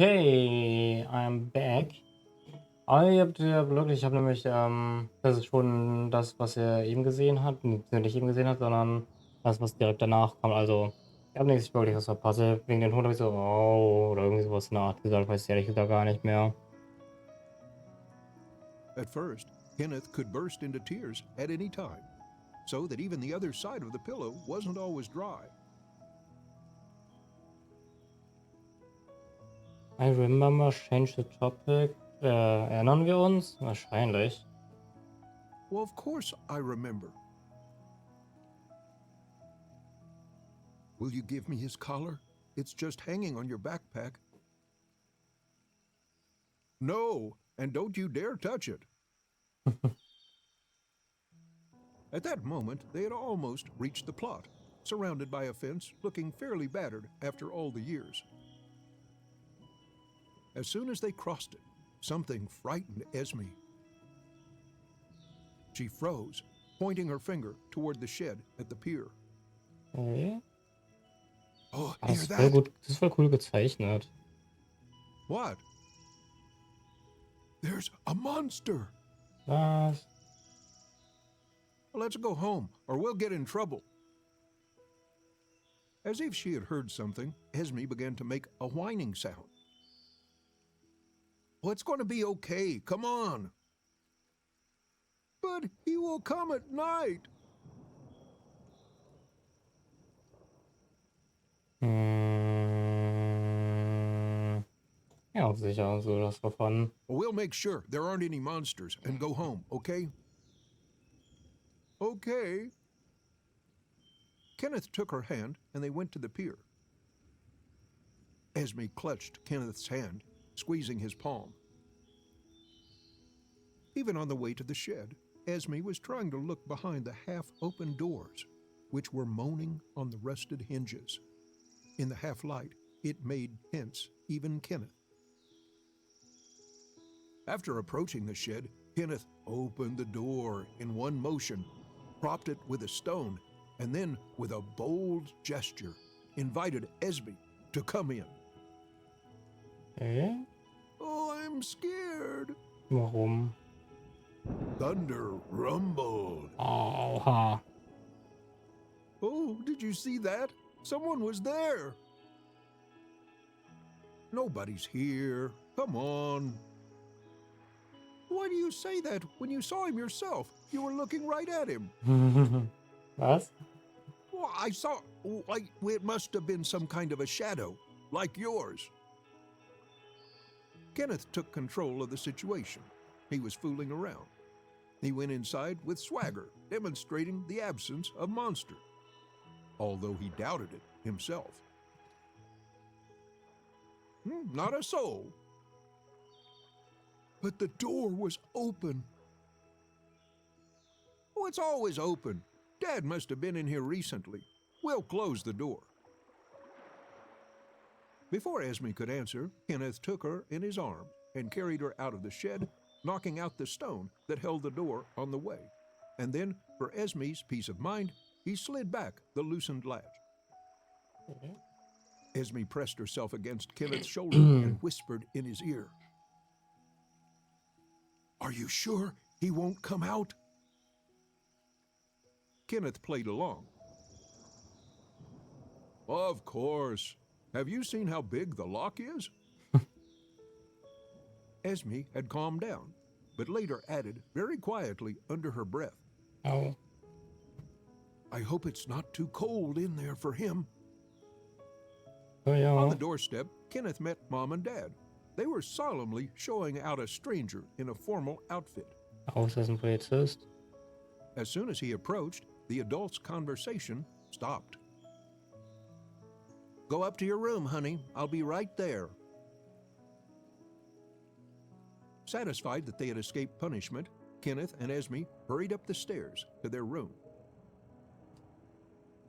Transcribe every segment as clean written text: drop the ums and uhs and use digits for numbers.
Okay, I'm back. Aber ihr habt ja Glück, ich habe nämlich, das ist schon das, was ihr eben gesehen habt, nicht eben gesehen habt, sondern das, was direkt danach kam. Also, ich habe nichts wirklich was verpasst. Wegen den Hund habe ich so, oh, oder irgendwie sowas in der Art gesagt, weiß ich ehrlich gesagt gar nicht mehr. At first, Kenneth could burst into tears at any time, so that even the other side of the pillow wasn't always dry. I remember, change the topic. Erinnern wir uns? Wahrscheinlich. Well, of course I remember. Will you give me his collar? It's just hanging on your backpack. No, and don't you dare touch it. At that moment, they had almost reached the plot, surrounded by a fence looking fairly battered after all the years. As soon as they crossed it, something frightened Esme. She froze, pointing her finger toward the shed at the pier. Okay. Oh, Ah, hear das ist voll that? gut, das ist voll cool gezeichnet. What? There's a monster. Was? Let's go home, or we'll get in trouble. As if she had heard something, Esme began to make a whining sound. Well, it's going to be okay. Come on. But he will come at night. Ja, sicher, so das davon. We'll make sure there aren't any monsters and go home, okay? Okay. Kenneth took her hand and they went to the pier. Esme clutched Kenneth's hand, squeezing his palm. Even on the way to the shed, Esme was trying to look behind the half-open doors, which were moaning on the rusted hinges. In the half-light, it made tense even Kenneth. After approaching the shed, Kenneth opened the door in one motion, propped it with a stone, and then, with a bold gesture, invited Esme to come in. Okay. Oh, I'm scared. Warum? Thunder rumbled. Oha. Oh, did you see that? Someone was there. Nobody's here. Come on. Why do you say that when you saw him yourself? You were looking right at him. Was? Well, I saw, like, it must have been some kind of a shadow, like yours. Kenneth took control of the situation. He was fooling around. He went inside with swagger, demonstrating the absence of monster, although he doubted it himself. Not a soul. But the door was open. Oh, it's always open. Dad must have been in here recently. We'll close the door. Before Esme could answer, Kenneth took her in his arms and carried her out of the shed, knocking out the stone that held the door on the way. And then, for Esme's peace of mind, he slid back the loosened latch. Esme pressed herself against Kenneth's shoulder and whispered in his ear, "Are you sure he won't come out?" Kenneth played along. Of course. Have you seen how big the lock is? Esme had calmed down, but later added very quietly under her breath, Oh. I hope it's not too cold in there for him. Oh ja. On the doorstep, Kenneth met Mom and Dad. They were solemnly showing out a stranger in a formal outfit. Aus ist ein Polizist. As soon as he approached, the adults' conversation stopped. Go up to your room, honey. I'll be right there. Satisfied that they had escaped punishment, Kenneth and Esme hurried up the stairs to their room.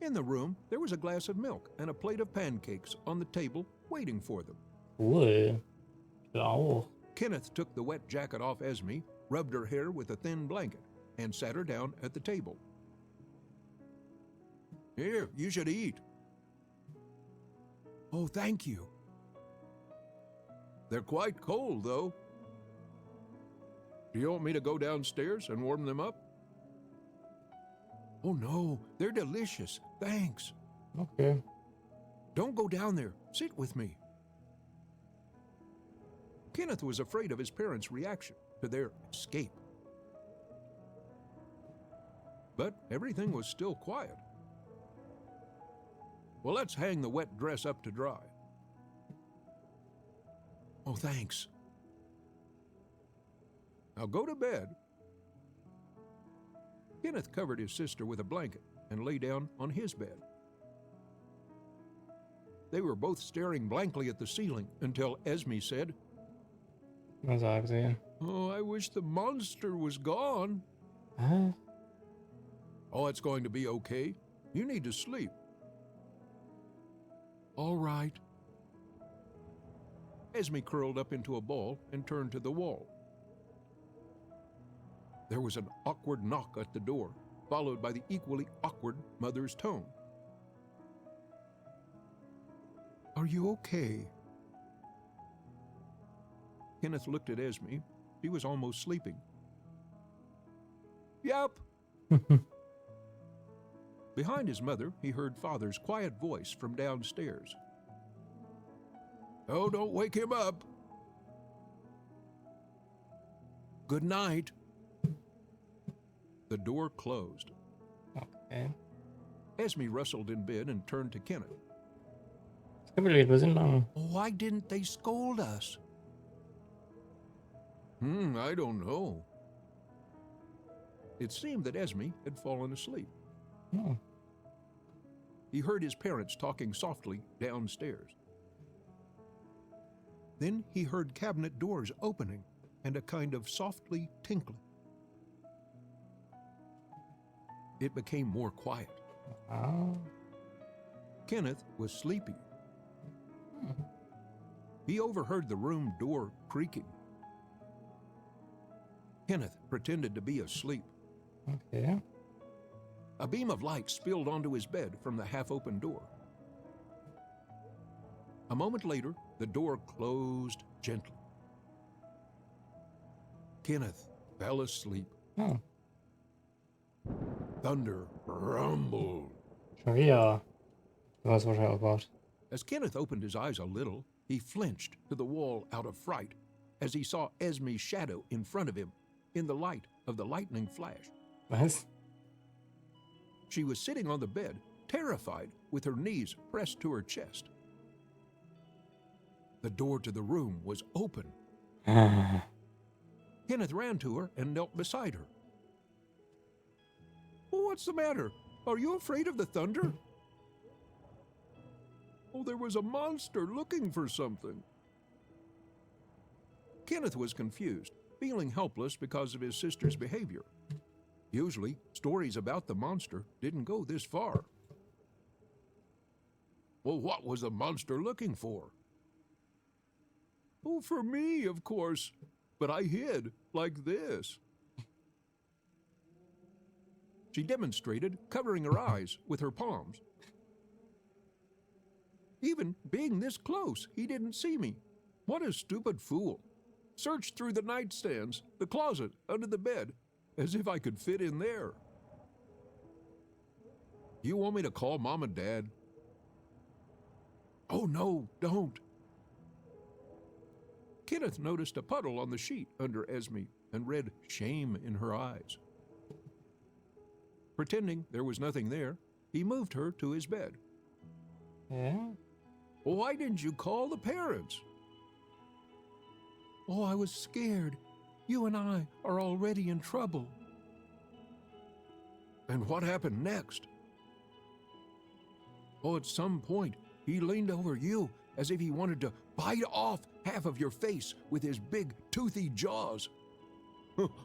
In the room, there was a glass of milk and a plate of pancakes on the table waiting for them. Cool. Ich will auch. Kenneth took the wet jacket off Esme, rubbed her hair with a thin blanket, and sat her down at the table. Here, you should eat. Oh, thank you. They're quite cold, though. Do you want me to go downstairs and warm them up? Oh, no, they're delicious. Thanks. Okay. Don't go down there. Sit with me. Kenneth was afraid of his parents' reaction to their escape. But everything was still quiet. Well, let's hang the wet dress up to dry. Oh, thanks. Now go to bed. Kenneth covered his sister with a blanket and lay down on his bed. They were both staring blankly at the ceiling until Esme said, Was sagt sie? "Oh, I wish the monster was gone." Was? Oh, it's going to be okay. You need to sleep. All right. Esme curled up into a ball and turned to the wall. There was an awkward knock at the door, followed by the equally awkward mother's tone. Are you okay? Kenneth looked at Esme. She was almost sleeping. Yep. Behind his mother, he heard Father's quiet voice from downstairs. Oh, don't wake him up. Good night. The door closed. Okay. Esme rustled in bed and turned to Kenneth. Das Kapitel geht ein bisschen lang. Why didn't they scold us? I don't know. It seemed that Esme had fallen asleep. Oh. He heard his parents talking softly downstairs. Then he heard cabinet doors opening and a kind of softly tinkling. It became more quiet. Ah. Kenneth was sleepy. He overheard the room door creaking. Kenneth pretended to be asleep. Okay. A beam of light spilled onto his bed from the half-open door. A moment later, the door closed gently. Kenneth fell asleep. Oh. Thunder rumbled. Schon wieder. Du hast wahrscheinlich auch gebraucht. As Kenneth opened his eyes a little, he flinched to the wall out of fright as he saw Esme's shadow in front of him in the light of the lightning flash. Was? She was sitting on the bed, terrified, with her knees pressed to her chest. The door to the room was open. Kenneth ran to her and knelt beside her. What's the matter? Are you afraid of the thunder? Oh, there was a monster looking for something. Kenneth was confused, feeling helpless because of his sister's behavior. Usually, stories about the monster didn't go this far. Well, what was the monster looking for? Oh, for me, of course. But I hid like this. She demonstrated, covering her eyes with her palms. Even being this close, he didn't see me. What a stupid fool. Searched through the nightstands, the closet, under the bed, as if I could fit in there. You want me to call Mom and Dad? Oh, no, don't. Kenneth noticed a puddle on the sheet under Esme and read shame in her eyes. Pretending there was nothing there, he moved her to his bed. Yeah? Why didn't you call the parents? Oh, I was scared. You and I are already in trouble. And what happened next? Oh, at some point, he leaned over you as if he wanted to bite off half of your face with his big, toothy jaws.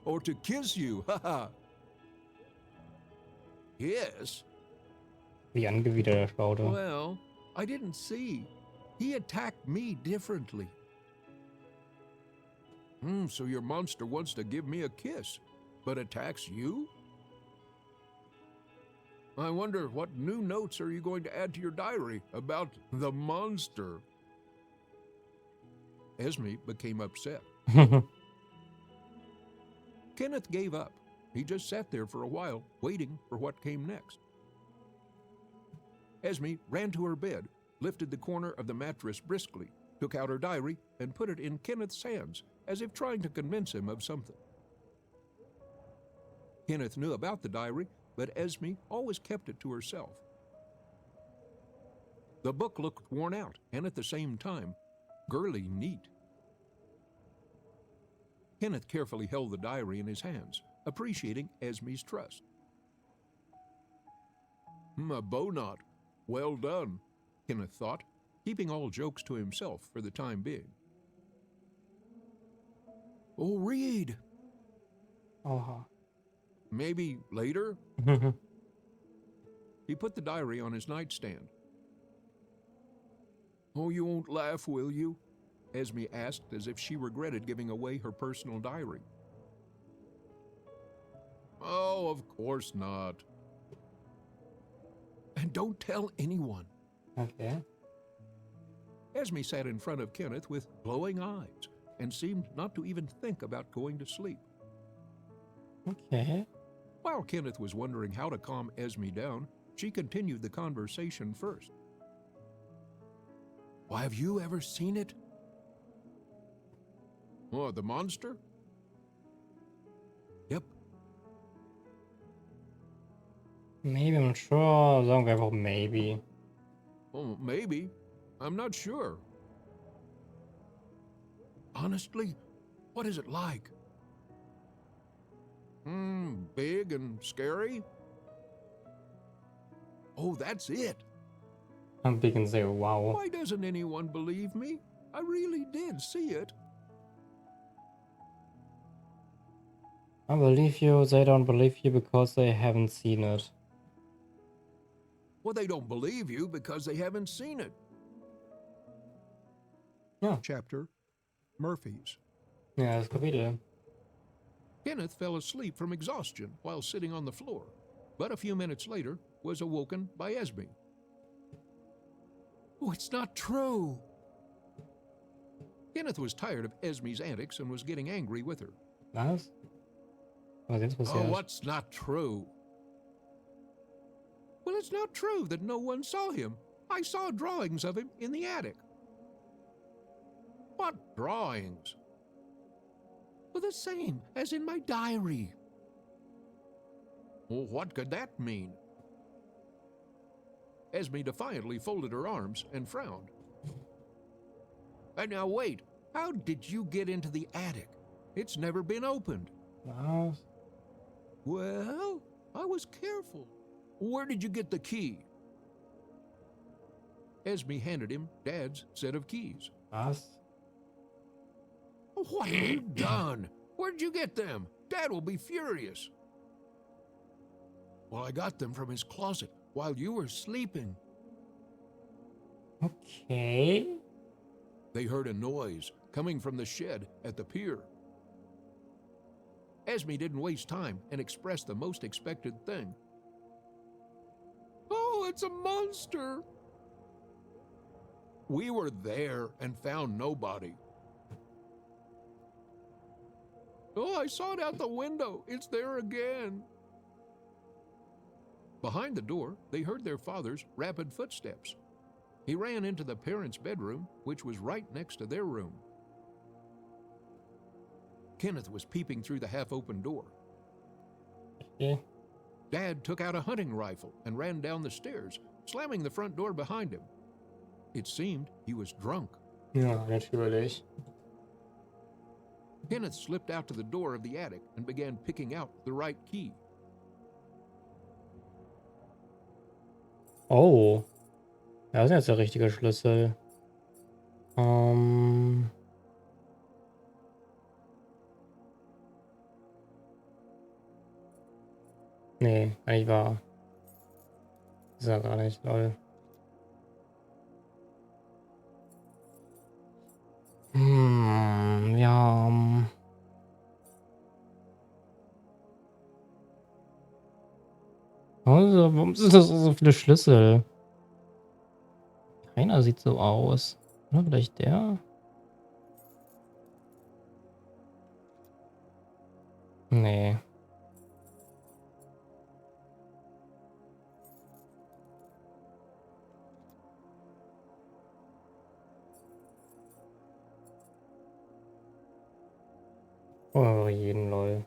Or to kiss you, haha. Yes? Wie angewidert der Spaute. Well, I didn't see. He attacked me differently. So your monster wants to give me a kiss, but attacks you? I wonder what new notes are you going to add to your diary about the monster? Esme became upset. Kenneth gave up. He just sat there for a while, waiting for what came next. Esme ran to her bed, lifted the corner of the mattress briskly, took out her diary, and put it in Kenneth's hands, as if trying to convince him of something. Kenneth knew about the diary, but Esme always kept it to herself. The book looked worn out, and at the same time, girly neat. Kenneth carefully held the diary in his hands, appreciating Esme's trust. A bow knot. Well done, Kenneth thought, keeping all jokes to himself for the time being. Oh, read. Maybe later? He put the diary on his nightstand. Oh, you won't laugh, will you? Esme asked, as if she regretted giving away her personal diary. Oh, of course not. And don't tell anyone. Okay. Esme sat in front of Kenneth with glowing eyes and seemed not to even think about going to sleep. Okay. While Kenneth was wondering how to calm Esme down, she continued the conversation first. Why, have you ever seen it? Oh, the monster? Yep. Maybe, I'm not sure. Sagen wir einfach maybe. Oh, maybe. I'm not sure. Honestly, what is it like? Big and scary? Oh, that's it. I'm big and say, wow. Why doesn't anyone believe me? I really did see it. I believe you. They don't believe you because they haven't seen it. Well, they don't believe you because they haven't seen it. Yeah. Chapter Murphy's. Ja, das Kapitel. Kenneth fell asleep from exhaustion while sitting on the floor, but a few minutes later was awoken by Esme. Oh, it's not true. Kenneth was tired of Esme's antics and was getting angry with her. Was? Was jetzt Oh, passiert? what's not true? Well, it's not true that no one saw him. I saw drawings of him in the attic. What drawings? Well, the same as in my diary. Well, what could that mean? Esme defiantly folded her arms and frowned. And now wait, how did you get into the attic? It's never been opened. Was? Well, I was careful. Where did you get the key? Esme handed him Dad's set of keys. Was? What have you done? Where'd you get them? Dad will be furious. Well, I got them from his closet while you were sleeping. Okay. They heard a noise coming from the shed at the pier. Esme didn't waste time and expressed the most expected thing. Oh, it's a monster. We were there and found nobody. Oh, I saw it out the window. It's there again. Behind the door, they heard their father's rapid footsteps. He ran into the parents' bedroom, which was right next to their room. Kenneth was peeping through the half-open door. Yeah. Dad took out a hunting rifle and ran down the stairs, slamming the front door behind him. It seemed he was drunk. Ja, natürlich. Kenneth slipped out to the door of the attic and began picking out the right key. Oh. Ja, das ist jetzt der richtige Schlüssel. Nee, eigentlich war. Ist ja gar nicht, lol. Ja. Also, warum sind das so viele Schlüssel? Keiner sieht so aus. Oder vielleicht der? Nee. Oh, jeden lol.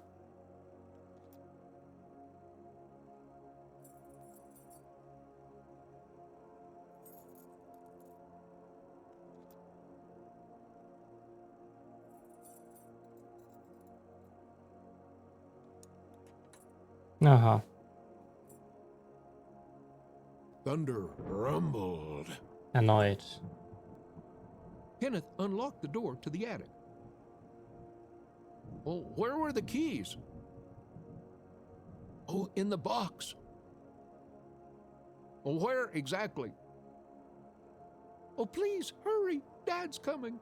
Aha. Thunder rumbled. Erneut. Kenneth unlocked the door to the attic. Oh, where were the keys? Oh, in the box. Oh, where exactly? Oh, please, hurry. Dad's coming.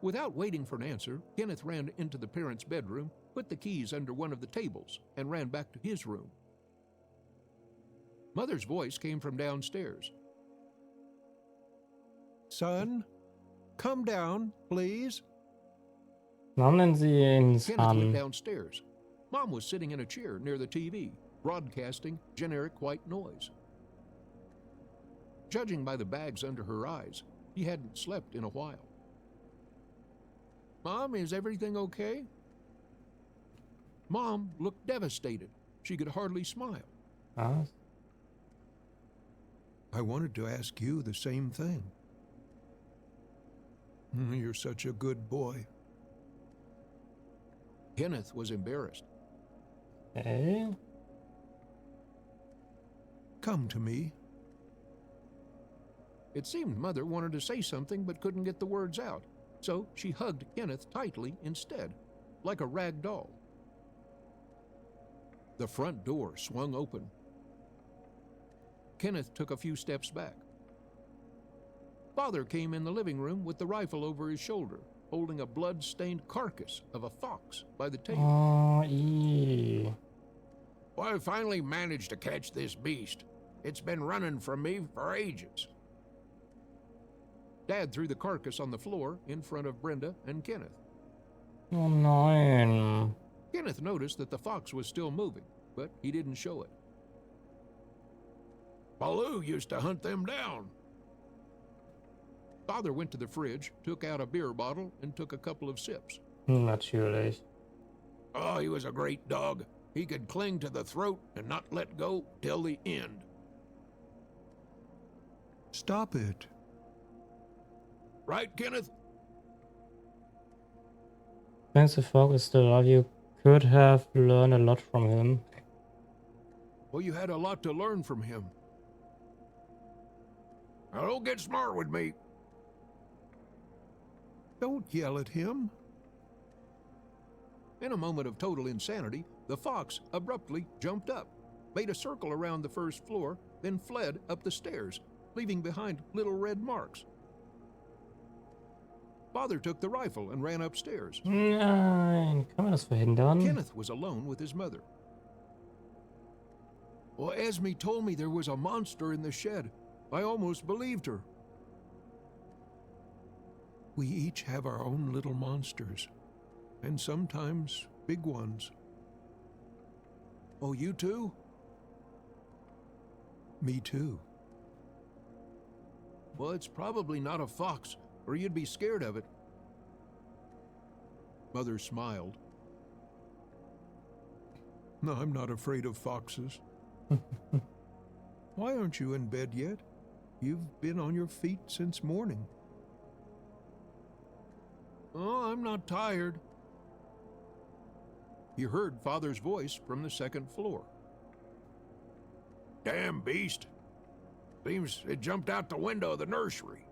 Without waiting for an answer, Kenneth ran into the parents' bedroom, put the keys under one of the tables, and ran back to his room. Mother's voice came from downstairs. Son, come down, please. Warum nennen sie ihn Kenneth went Son? downstairs. Mom was sitting in a chair near the TV, broadcasting generic white noise. Judging by the bags under her eyes, she hadn't slept in a while. Mom, is everything okay? Mom looked devastated. She could hardly smile. Was? I wanted to ask you the same thing. You're such a good boy. Kenneth was embarrassed. Okay. Come to me. It seemed Mother wanted to say something but couldn't get the words out, so she hugged Kenneth tightly instead, like a rag doll. The front door swung open. Kenneth took a few steps back. Father came in the living room with the rifle over his shoulder, holding a blood-stained carcass of a fox by the tail. Oh, eee. Well, I finally managed to catch this beast. It's been running from me for ages. Dad threw the carcass on the floor in front of Brenda and Kenneth. Oh nein. Kenneth noticed that the fox was still moving, but he didn't show it. Baloo used to hunt them down. Father went to the fridge, took out a beer bottle, and took a couple of sips. Natürlich. Oh, he was a great dog. He could cling to the throat and not let go till the end. Stop it. Right, Kenneth? Thanks the fog is still alive. You could have learned a lot from him. Well, you had a lot to learn from him. Now, don't get smart with me. Don't yell at him. In a moment of total insanity, the fox abruptly jumped up, made a circle around the first floor, then fled up the stairs, leaving behind little red marks. Father took the rifle and ran upstairs. Nein, kann man das verhindern? Kenneth was alone with his mother. Well, Esme told me there was a monster in the shed. I almost believed her. We each have our own little monsters, and sometimes big ones. Oh, you too? Me too. Well, it's probably not a fox, or you'd be scared of it. Mother smiled. No, I'm not afraid of foxes. Why aren't you in bed yet? You've been on your feet since morning. Oh, I'm not tired. He heard Father's voice from the second floor. Damn beast. Seems it jumped out the window of the nursery.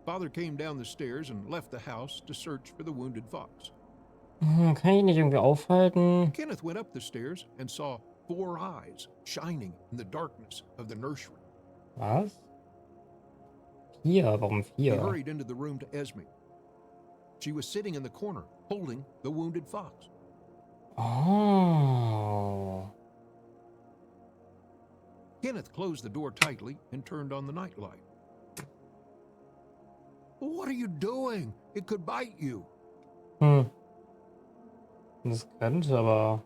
Father came down the stairs and left the house to search for the wounded fox. Kann ich ihn nicht irgendwie aufhalten? Kenneth went up the stairs and saw 4 eyes shining in the darkness of the nursery. Was? 4? Warum He 4? hurried into the room to Esme. She was sitting in the corner, holding the wounded fox. Oh. Kenneth closed the door tightly and turned on the nightlight. What are you doing? It could bite you. Hm, das könnte aber.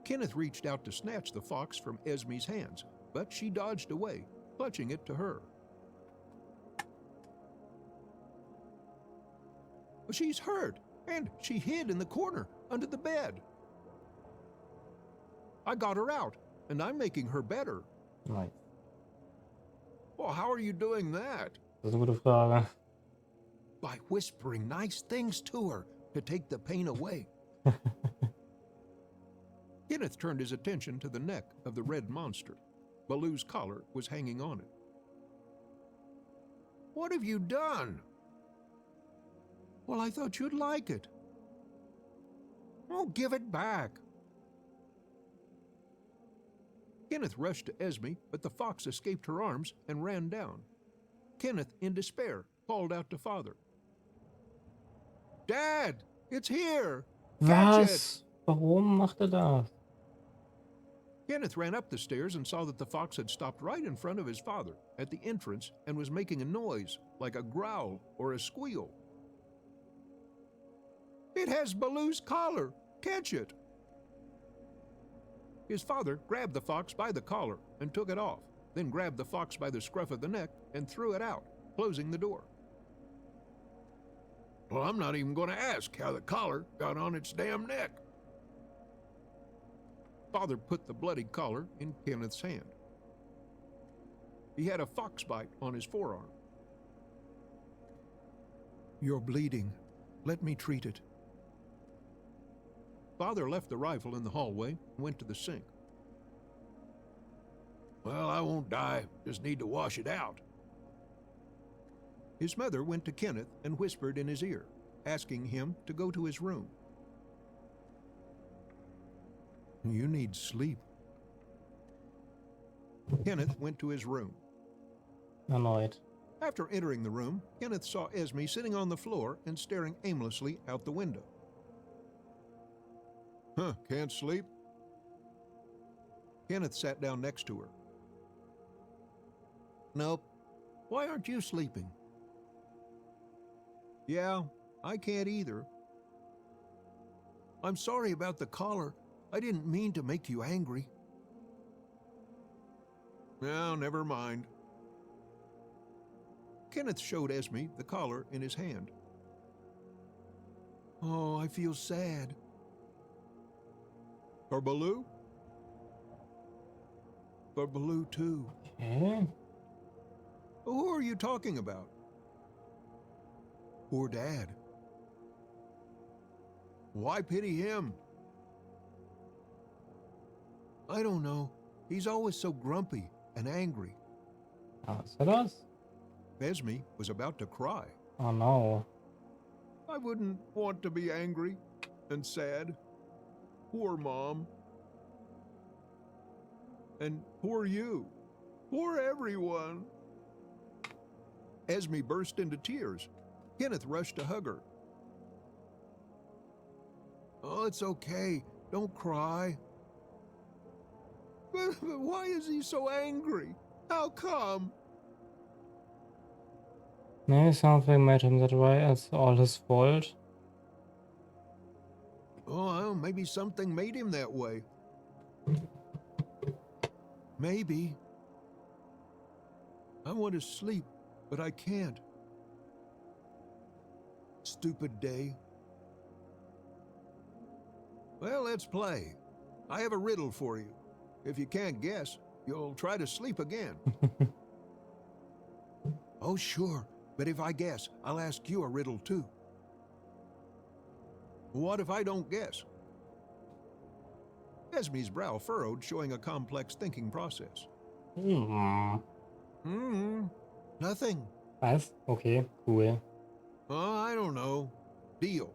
Kenneth reached out to snatch the fox from Esme's hands, but she dodged away, clutching it to her. She's hurt, and she hid in the corner under the bed. I got her out, and I'm making her better. Nice. Well, how are you doing that? Das ist eine gute Frage. By whispering nice things to her to take the pain away. Kenneth turned his attention to the neck of the red monster. Baloo's collar was hanging on it. What have you done? Well, I thought you'd like it. Oh, give it back. Kenneth rushed to Esme, but the fox escaped her arms and ran down. Kenneth, in despair, called out to Father. Dad, it's here! Catch it! Was? Warum macht er das? Kenneth ran up the stairs and saw that the fox had stopped right in front of his father at the entrance and was making a noise like a growl or a squeal. It has Baloo's collar! Catch it! His father grabbed the fox by the collar and took it off, then grabbed the fox by the scruff of the neck and threw it out, closing the door. Well, I'm not even going to ask how the collar got on its damn neck. Father put the bloody collar in Kenneth's hand. He had a fox bite on his forearm. You're bleeding. Let me treat it. Father left the rifle in the hallway and went to the sink. Well, I won't die. Just need to wash it out. His mother went to Kenneth and whispered in his ear, asking him to go to his room. You need sleep. Kenneth went to his room. Erneut. After entering the room, Kenneth saw Esme sitting on the floor and staring aimlessly out the window. Can't sleep? Kenneth sat down next to her. Nope. Why aren't you sleeping? Yeah, I can't either. I'm sorry about the collar. I didn't mean to make you angry. No, never mind. Kenneth showed Esme the collar in his hand. Oh, I feel sad. For Baloo? For Baloo, too. Okay. Who are you talking about? Poor Dad. Why pity him? I don't know. He's always so grumpy and angry. Ah, ist er das? Esme was about to cry. Oh no. I wouldn't want to be angry and sad. Poor Mom. And poor you. Poor everyone. Esme burst into tears. Kenneth rushed to hug her. Oh, it's okay. Don't cry. But why is he so angry? How come? Nee, something made him that way. It's all his fault. Oh, well, maybe something made him that way. Maybe. I want to sleep, but I can't. Stupid day. Well, let's play. I have a riddle for you. If you can't guess, you'll try to sleep again. Oh, sure. But if I guess, I'll ask you a riddle too. What if I don't guess? Esme's brow furrowed, showing a complex thinking process. Nothing. Was? Okay, cool. Oh, I don't know. Deal.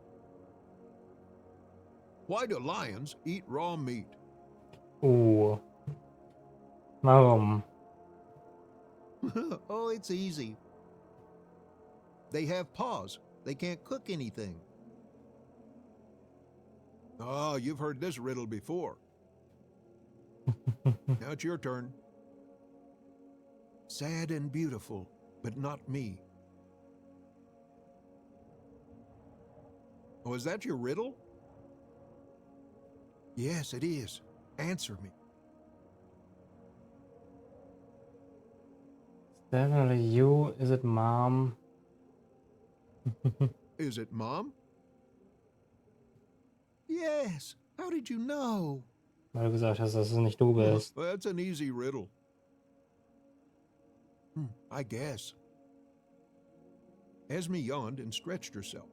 Why do lions eat raw meat? Oh. Warum? Oh, it's easy. They have paws. They can't cook anything. Oh, you've heard this riddle before. Now it's your turn. Sad and beautiful, but not me. Oh, is that your riddle? Yes, it is. Answer me. It's definitely you. Is it mom? Is it Mom? Yes. How did you know? Weil du gesagt hast, dass es nicht du bist. That's an easy riddle. I guess. Esme yawned and stretched herself.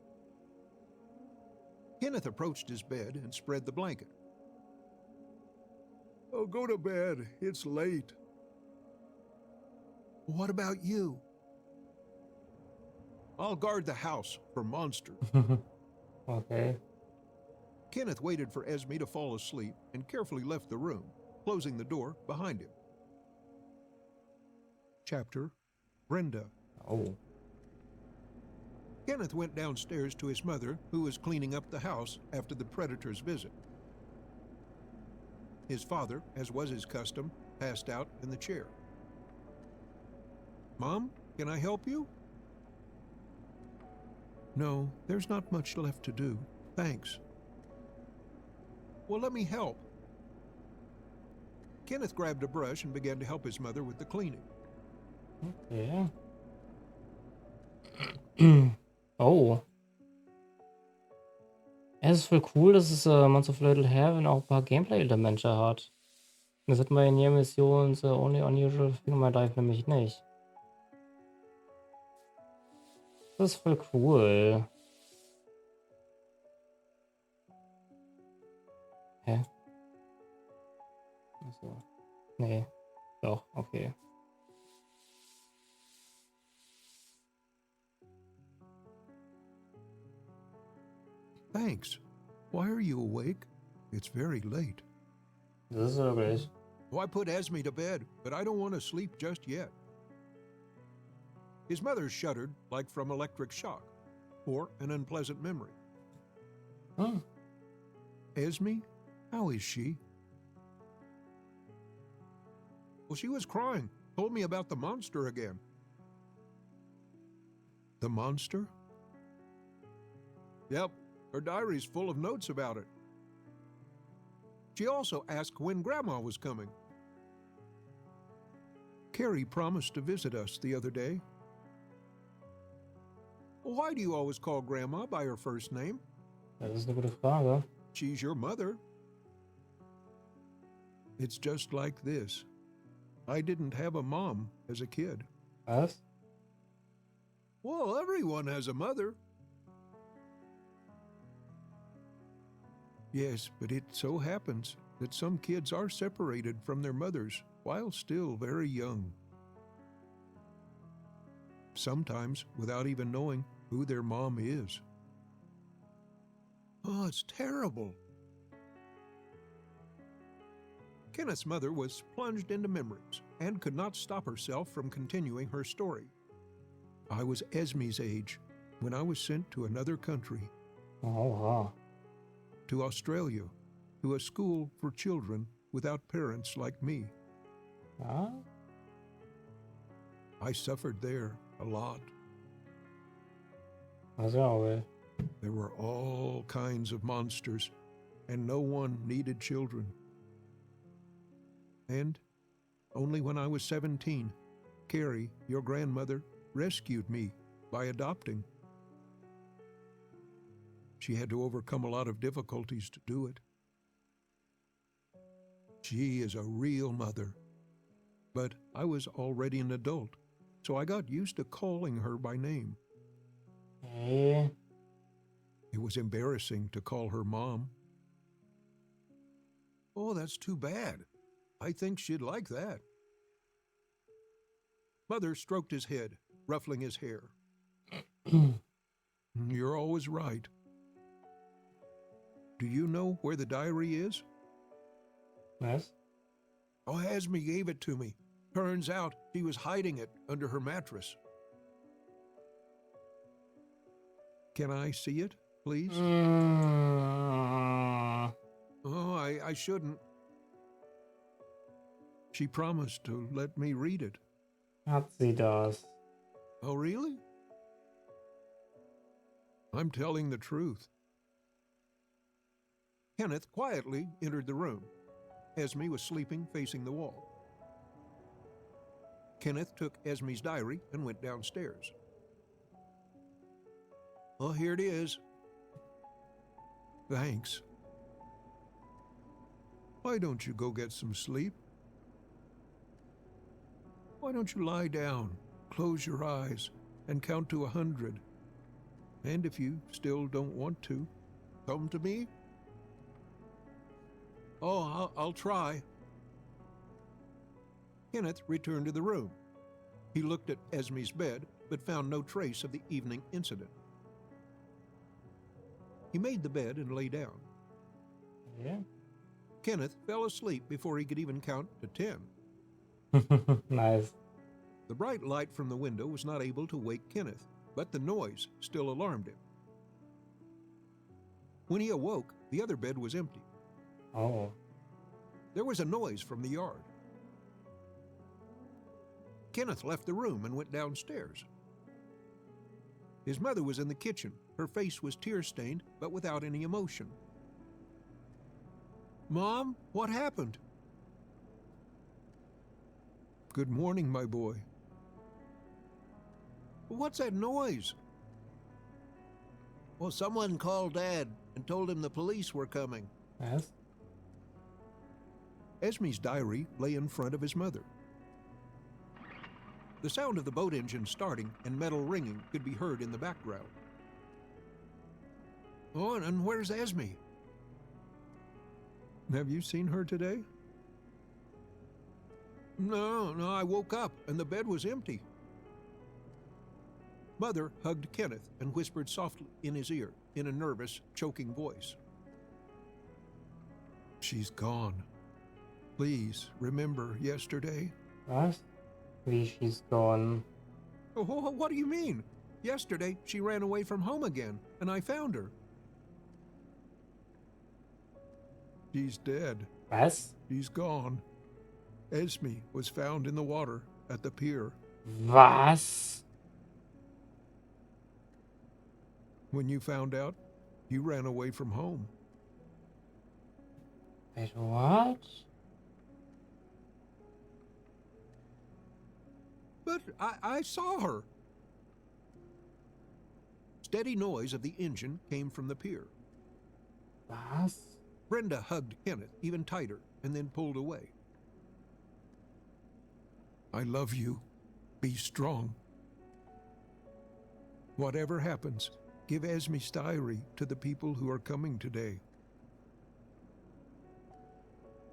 Kenneth approached his bed and spread the blanket. Oh, go to bed. It's late. What about you? I'll guard the house for monsters. Okay. Kenneth waited for Esme to fall asleep and carefully left the room, closing the door behind him. Chapter Brenda. Oh. Kenneth went downstairs to his mother, who was cleaning up the house after the predator's visit. His father, as was his custom, passed out in the chair. Mom, can I help you? No, there's not much left to do. Thanks. Well, let me help. Kenneth grabbed a brush and began to help his mother with the cleaning. Okay. Oh. Es ist voll cool, dass es Monster of Little Heaven auch ein paar Gameplay-Elemente hat. Das hat man in jeder Mission The Only Unusual Thing in My Life nämlich nicht. Das ist voll cool. Hä? Achso. Nee. Doch, okay. Thanks. Why are you awake? It's very late. Das ist wirklich. Oh, I put Esme to bed, but I don't want to sleep just yet. His mother shuddered like from electric shock or an unpleasant memory. Hmm. Esme, how is she? Well, she was crying, told me about the monster again. The monster? Yep, her diary's full of notes about it. She also asked when Grandma was coming. Carrie promised to visit us the other day. Why do you always call Grandma by her first name? Das ist eine gute Frage. She's your mother. It's just like this. I didn't have a mom as a kid. Was? Well, everyone has a mother. Yes, but it so happens that some kids are separated from their mothers while still very young. Sometimes without even knowing who their mom is. Oh, it's terrible. Kenneth's mother was plunged into memories and could not stop herself from continuing her story. I was Esme's age when I was sent to another country, Oh, wow. to Australia, to a school for children without parents like me. Ah? I suffered there a lot. Das ist ja auch wild. There were all kinds of monsters, and no one needed children. And only when I was 17, Carrie, your grandmother, rescued me by adopting. She had to overcome a lot of difficulties to do it. She is a real mother. But I was already an adult, so I got used to calling her by name. Okay. It was embarrassing to call her Mom. Oh, that's too bad. I think she'd like that. Mother stroked his head, ruffling his hair. You're always right. Do you know where the diary is? Was? Oh, Esme gave it to me. Turns out she was hiding it under her mattress. Can I see it, please? Mm. Oh, I shouldn't. She promised to let me read it. Hat sie das? Oh, really? I'm telling the truth. Kenneth quietly entered the room. Esme was sleeping facing the wall. Kenneth took Esme's diary and went downstairs. "Oh, here it is." "Thanks. Why don't you go get some sleep? Why don't you lie down, close your eyes, and count to 100? And if you still don't want to, come to me?" "Oh, I'll try." Kenneth returned to the room. He looked at Esme's bed, but found no trace of the evening incident. He made the bed and lay down. Yeah. Kenneth fell asleep before he could even count to 10. Nice. The bright light from the window was not able to wake Kenneth, but the noise still alarmed him. When he awoke, the other bed was empty. Oh. There was a noise from the yard. Kenneth left the room and went downstairs. His mother was in the kitchen. Her face was tear-stained, but without any emotion. "Mom, what happened?" "Good morning, my boy." "What's that noise?" "Well, someone called Dad and told him the police were coming." Yes. Esme's diary lay in front of his mother. The sound of the boat engine starting and metal ringing could be heard in the background. "Oh, and where's Esme?" "Have you seen her today?" No, I woke up and the bed was empty." Mother hugged Kenneth and whispered softly in his ear in a nervous, choking voice. "She's gone. Please remember yesterday." Was? Wie, she's gone. "Oh, what do you mean? Yesterday she ran away from home again and I found her." "She's dead. Was? She's gone. Esme was found in the water at the pier. Was? When you found out, you ran away from home." Wait, what? "But I saw her." Steady noise of the engine came from the pier. Was? Brenda hugged Kenneth even tighter and then pulled away. "I love you. Be strong. Whatever happens, give Esme's diary to the people who are coming today."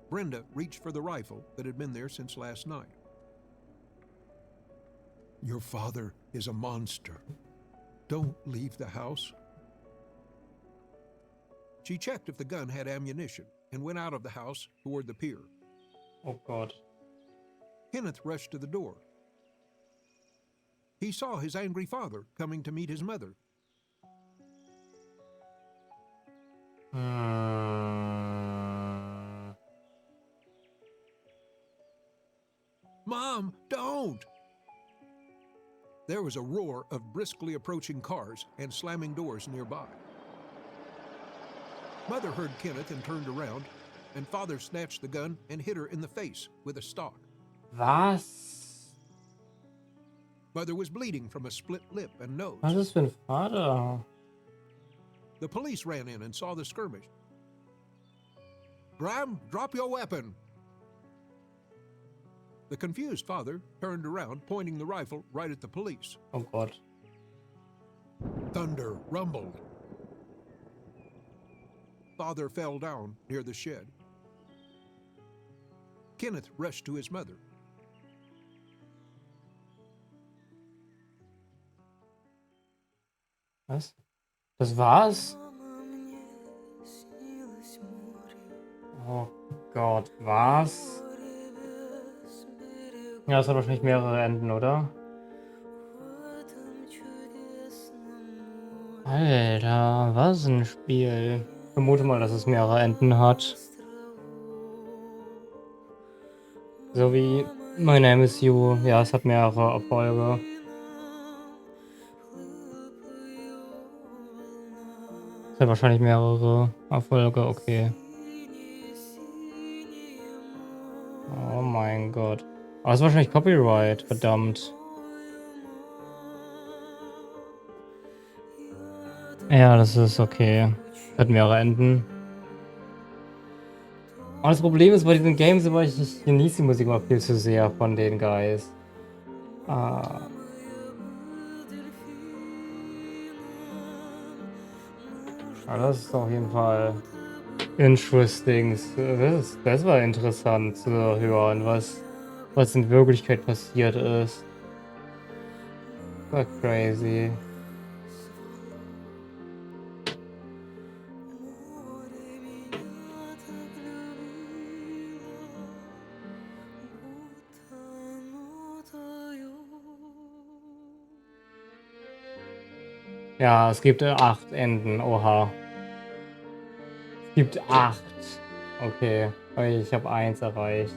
Brenda reached for the rifle that had been there since last night. "Your father is a monster. Don't leave the house." She checked if the gun had ammunition and went out of the house toward the pier. Oh God. Kenneth rushed to the door. He saw his angry father coming to meet his mother. "Mom, don't!" There was a roar of briskly approaching cars and slamming doors nearby. Mother heard Kenneth and turned around, and father snatched the gun and hit her in the face with a stock. Was? Mother was bleeding from a split lip and nose. Was ist das für ein Vater? The police ran in and saw the skirmish. "Graham, drop your weapon!" The confused father turned around, pointing the rifle right at the police. Oh Gott. Thunder rumbled. Father fell down near the shed. Kenneth rushed to his mother. Was? Das war's? Oh Gott, was? Ja, das hat wahrscheinlich mehrere Enden, oder? Alter, was ein Spiel. Ich vermute mal, dass es mehrere Enden hat. So wie My Name is You. Ja, es hat mehrere Erfolge. Es hat wahrscheinlich mehrere Erfolge, okay. Gott. Aber das ist wahrscheinlich Copyright, verdammt. Ja, das ist okay. Hat mehrere Enden. Aber das Problem ist bei diesen Games immer, ich genieße die Musik immer viel zu sehr von den Guys. Ah. Aber das ist auf jeden Fall interesting. Das war interessant zu hören, was in Wirklichkeit passiert ist. War crazy. Ja, es gibt 8 Enden. Oha. Es gibt 8. Okay. Ich habe 1 erreicht.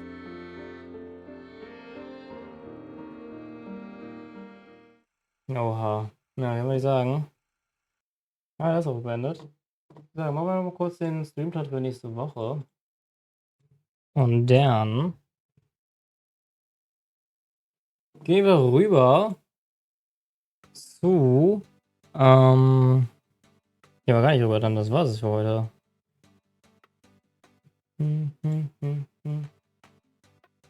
Oha. Ja, wie soll ich sagen? Ah, das ist auch beendet. So, machen wir noch mal kurz den Streamplan für nächste Woche. Und dann gehen wir rüber zu. Ja, aber gar nicht rüber, dann das war's es für heute.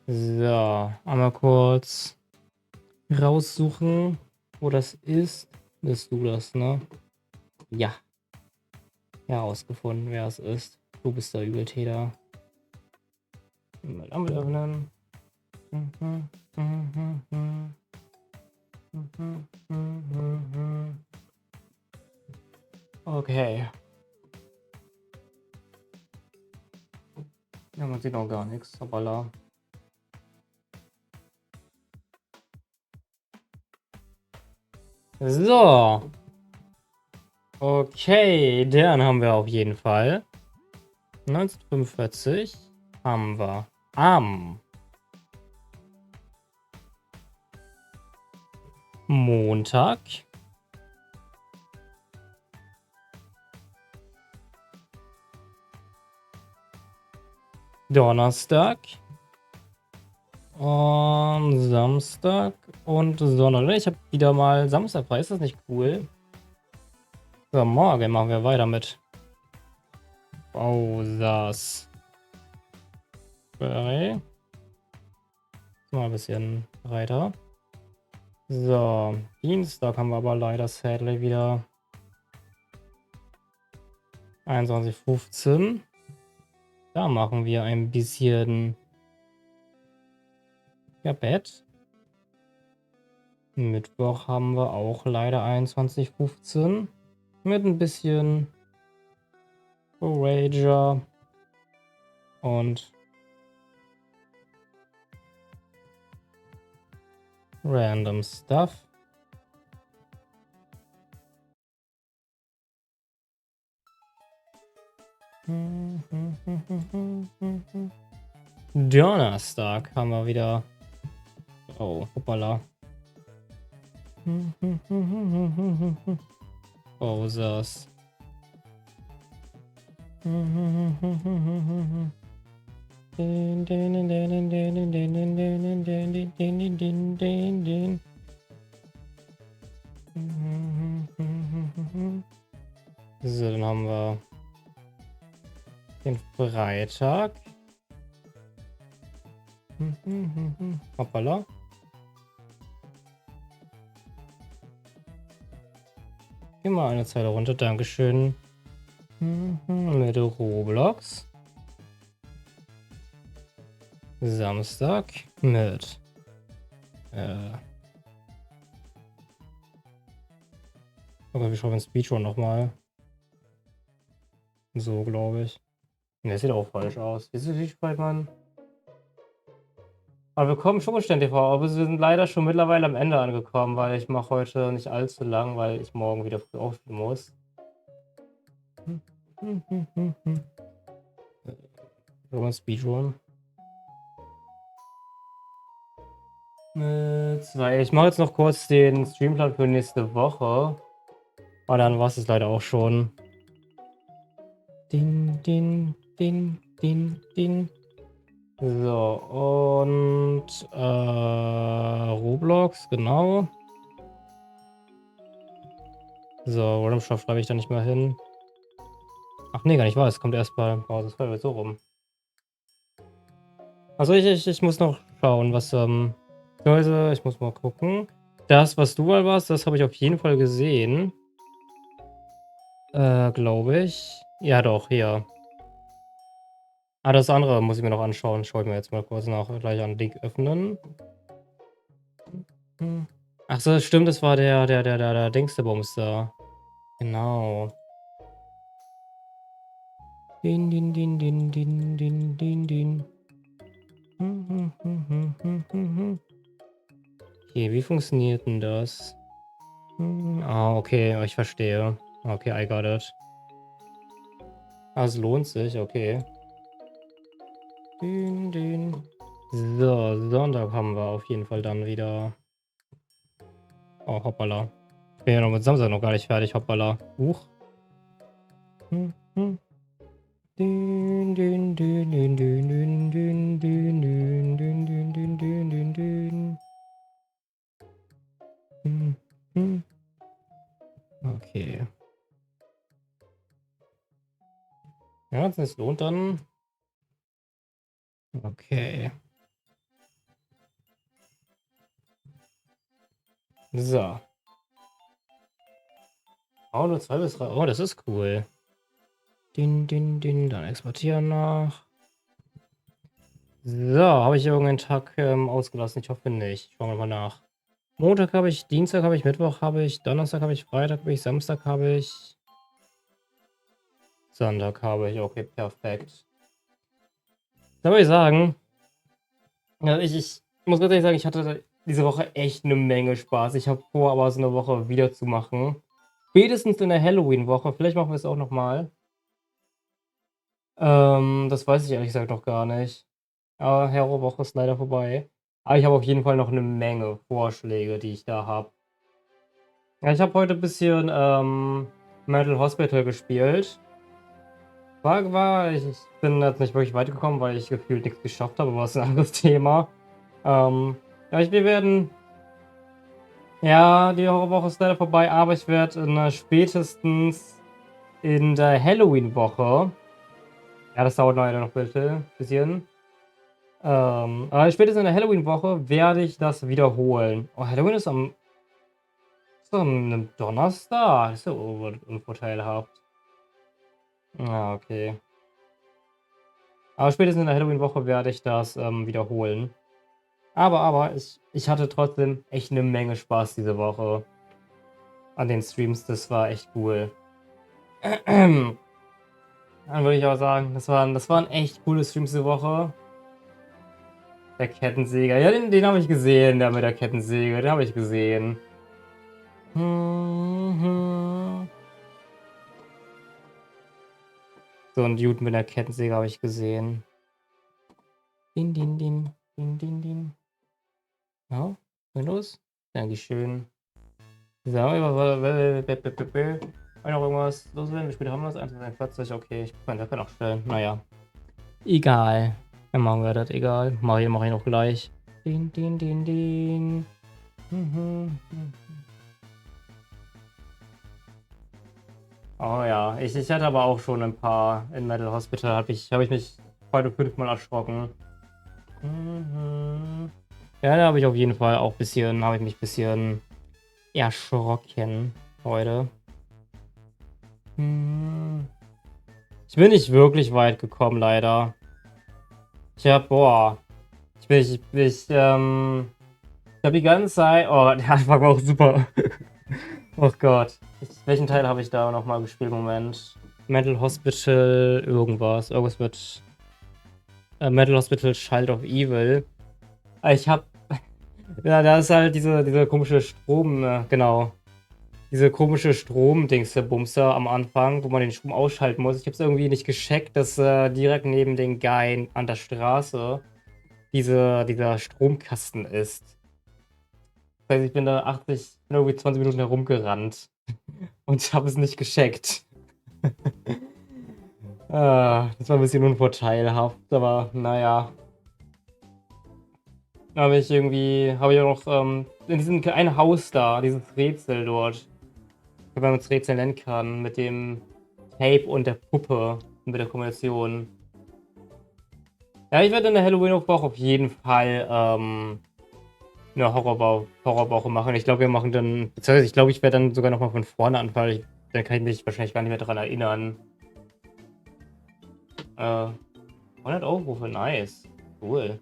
So, einmal kurz raussuchen, wo das ist. Bist du das, ne? Ja. Herausgefunden, wer es ist. Du bist der Übeltäter. Mal damit öffnen. Okay. Ja, man sieht auch gar nichts. Hoppala. So. Okay, dann haben wir auf jeden Fall 1945 haben wir am Montag Donnerstag und Samstag und Sonntag. Ich habe wieder mal Samstag frei. Ist das nicht cool? So, morgen machen wir weiter mit Bowser's Ferry. Mal ein bisschen breiter. So, Dienstag haben wir aber leider sadly wieder 21:15. Da machen wir ein bisschen ja, Bett. Mittwoch haben wir auch leider 21:15 mit ein bisschen Rager und random Stuff. Donnerstag haben wir wieder. Oh, hoppala. Bowser's. So, dann haben wir den Freitag. Hoppala. Geh mal eine Zeile runter, Dankeschön. Mit Roblox. Samstag mit aber wir schauen Speedrun nochmal. So, glaube ich. Ne, das sieht auch falsch aus. Wie spät man? Aber wir kommen schon ständig vor. Aber wir sind leider schon mittlerweile am Ende angekommen, weil ich mache heute nicht allzu lang, weil ich morgen wieder früh aufstehen muss. Speedrun. Ich mache jetzt noch kurz den Streamplan für nächste Woche. Aber dann war es leider auch schon. Din, din, din, din, din. So, und Roblox, genau. So, Random Shop schreibe ich da nicht mehr hin. Ach nee, gar nicht wahr, es kommt erst bei Browser so rum. Also ich muss noch schauen, was, beziehungsweise ich muss mal gucken. Das, was du mal warst, das habe ich auf jeden Fall gesehen. Glaube ich. Ja doch, hier. Ah, das andere muss ich mir noch anschauen. Schaue ich mir jetzt mal kurz nach. Gleich an Link öffnen. Hm. Ach so, stimmt, das war der Dingsterbums da. Genau. Din, din, din, din, din, din, din, din. Okay, wie funktioniert denn das? Ah, okay, ich verstehe. Okay, I got it. Ah, es lohnt sich, okay. Din, din. So, Sonntag haben wir auf jeden Fall dann wieder. Oh, hoppala. Ich bin ja noch mit Samstag noch gar nicht fertig, hoppala. Huch. Din, din, din, din, din, din, din, din, din, din, din, din, din, din, din. Okay. Ja, es lohnt dann. Okay. So. Oh, nur 2 bis 3. Oh, das ist cool. Din, din, din. Dann exportieren nach. So, habe ich irgendeinen Tag ausgelassen? Ich hoffe nicht. Schauen wir mal nach. Montag habe ich, Dienstag habe ich, Mittwoch habe ich, Donnerstag habe ich, Freitag habe ich, Samstag habe ich, Sonntag habe ich. Okay, perfekt. Da würde ich sagen, ja, ich muss ganz ehrlich sagen, ich hatte diese Woche echt eine Menge Spaß. Ich habe vor, aber so eine Woche wieder zu machen. Spätestens in der Halloween-Woche. Vielleicht machen wir es auch nochmal. Das weiß ich ehrlich gesagt noch gar nicht. Aber Horrorwoche ist leider vorbei. Aber ich habe auf jeden Fall noch eine Menge Vorschläge, die ich da habe. Ja, ich habe heute ein bisschen Mental Hospital gespielt. Ich bin jetzt nicht wirklich weit gekommen, weil ich gefühlt nichts geschafft habe, aber das ist ein anderes Thema. Ja, wir werden. Ja, die Horrorwoche ist leider vorbei, aber ich werde spätestens in der Halloween-Woche. Ja, das dauert leider noch ein bisschen. Aber spätestens in der Halloween-Woche werde ich das wiederholen. Oh, Halloween ist am 'nem Donnerstag. Das ist ja unvorteilhaft. Ja, okay. Aber spätestens in der Halloween-Woche werde ich das wiederholen. Aber ich hatte trotzdem echt eine Menge Spaß diese Woche an den Streams. Das war echt cool. Dann würde ich auch sagen, das waren echt coole Streams diese Woche. Der Kettensäger, ja, den habe ich gesehen, der mit der Kettensäge, den habe ich gesehen. So ein Dude mit der Kettensäge habe ich gesehen. Din, din, din, din, din, din. Ja, Windows? Dankeschön. So, noch irgendwas loswerden? Wie spät haben wir das? 1:41. Okay, ich kann das noch stellen. Naja. Egal. Dann machen wir das, egal. Mach ich noch gleich. Din, din, din, din. Oh ja, ich hatte aber auch schon ein paar in Metal Hospital, habe ich mich heute 5-mal erschrocken. Ja, da habe ich auf jeden Fall auch habe ich mich ein bisschen erschrocken heute. Ich bin nicht wirklich weit gekommen, leider. Boah. Ich habe die ganze Zeit. Oh, der Anfang war auch super. Oh Gott. Welchen Teil habe ich da nochmal gespielt? Moment. Mental Hospital, irgendwas. Irgendwas mit Mental Hospital Child of Evil. Ich habe. Ja, da ist halt diese komische Strom, genau. Diese komische Strom-Dings, der Bumster am Anfang, wo man den Strom ausschalten muss. Ich habe es irgendwie nicht gescheckt, dass direkt neben den Guy an der Straße dieser Stromkasten ist. Das heißt, ich bin da irgendwie 20 Minuten herumgerannt und habe es nicht gescheckt. Das war ein bisschen unvorteilhaft, aber naja. habe ich auch noch, in diesem einen Haus da, dieses Rätsel dort, wenn man es Rätsel nennen kann, mit dem Tape und der Puppe und mit der Kombination. Ja, ich werde in der Halloween-Woche auf jeden Fall, 'ne Horrorwoche machen. Ich glaube, wir machen dann beziehungsweise ich glaube, ich werde dann sogar noch mal von vorne anfangen, weil dann kann ich mich wahrscheinlich gar nicht mehr daran erinnern. 100 € für nice. Cool.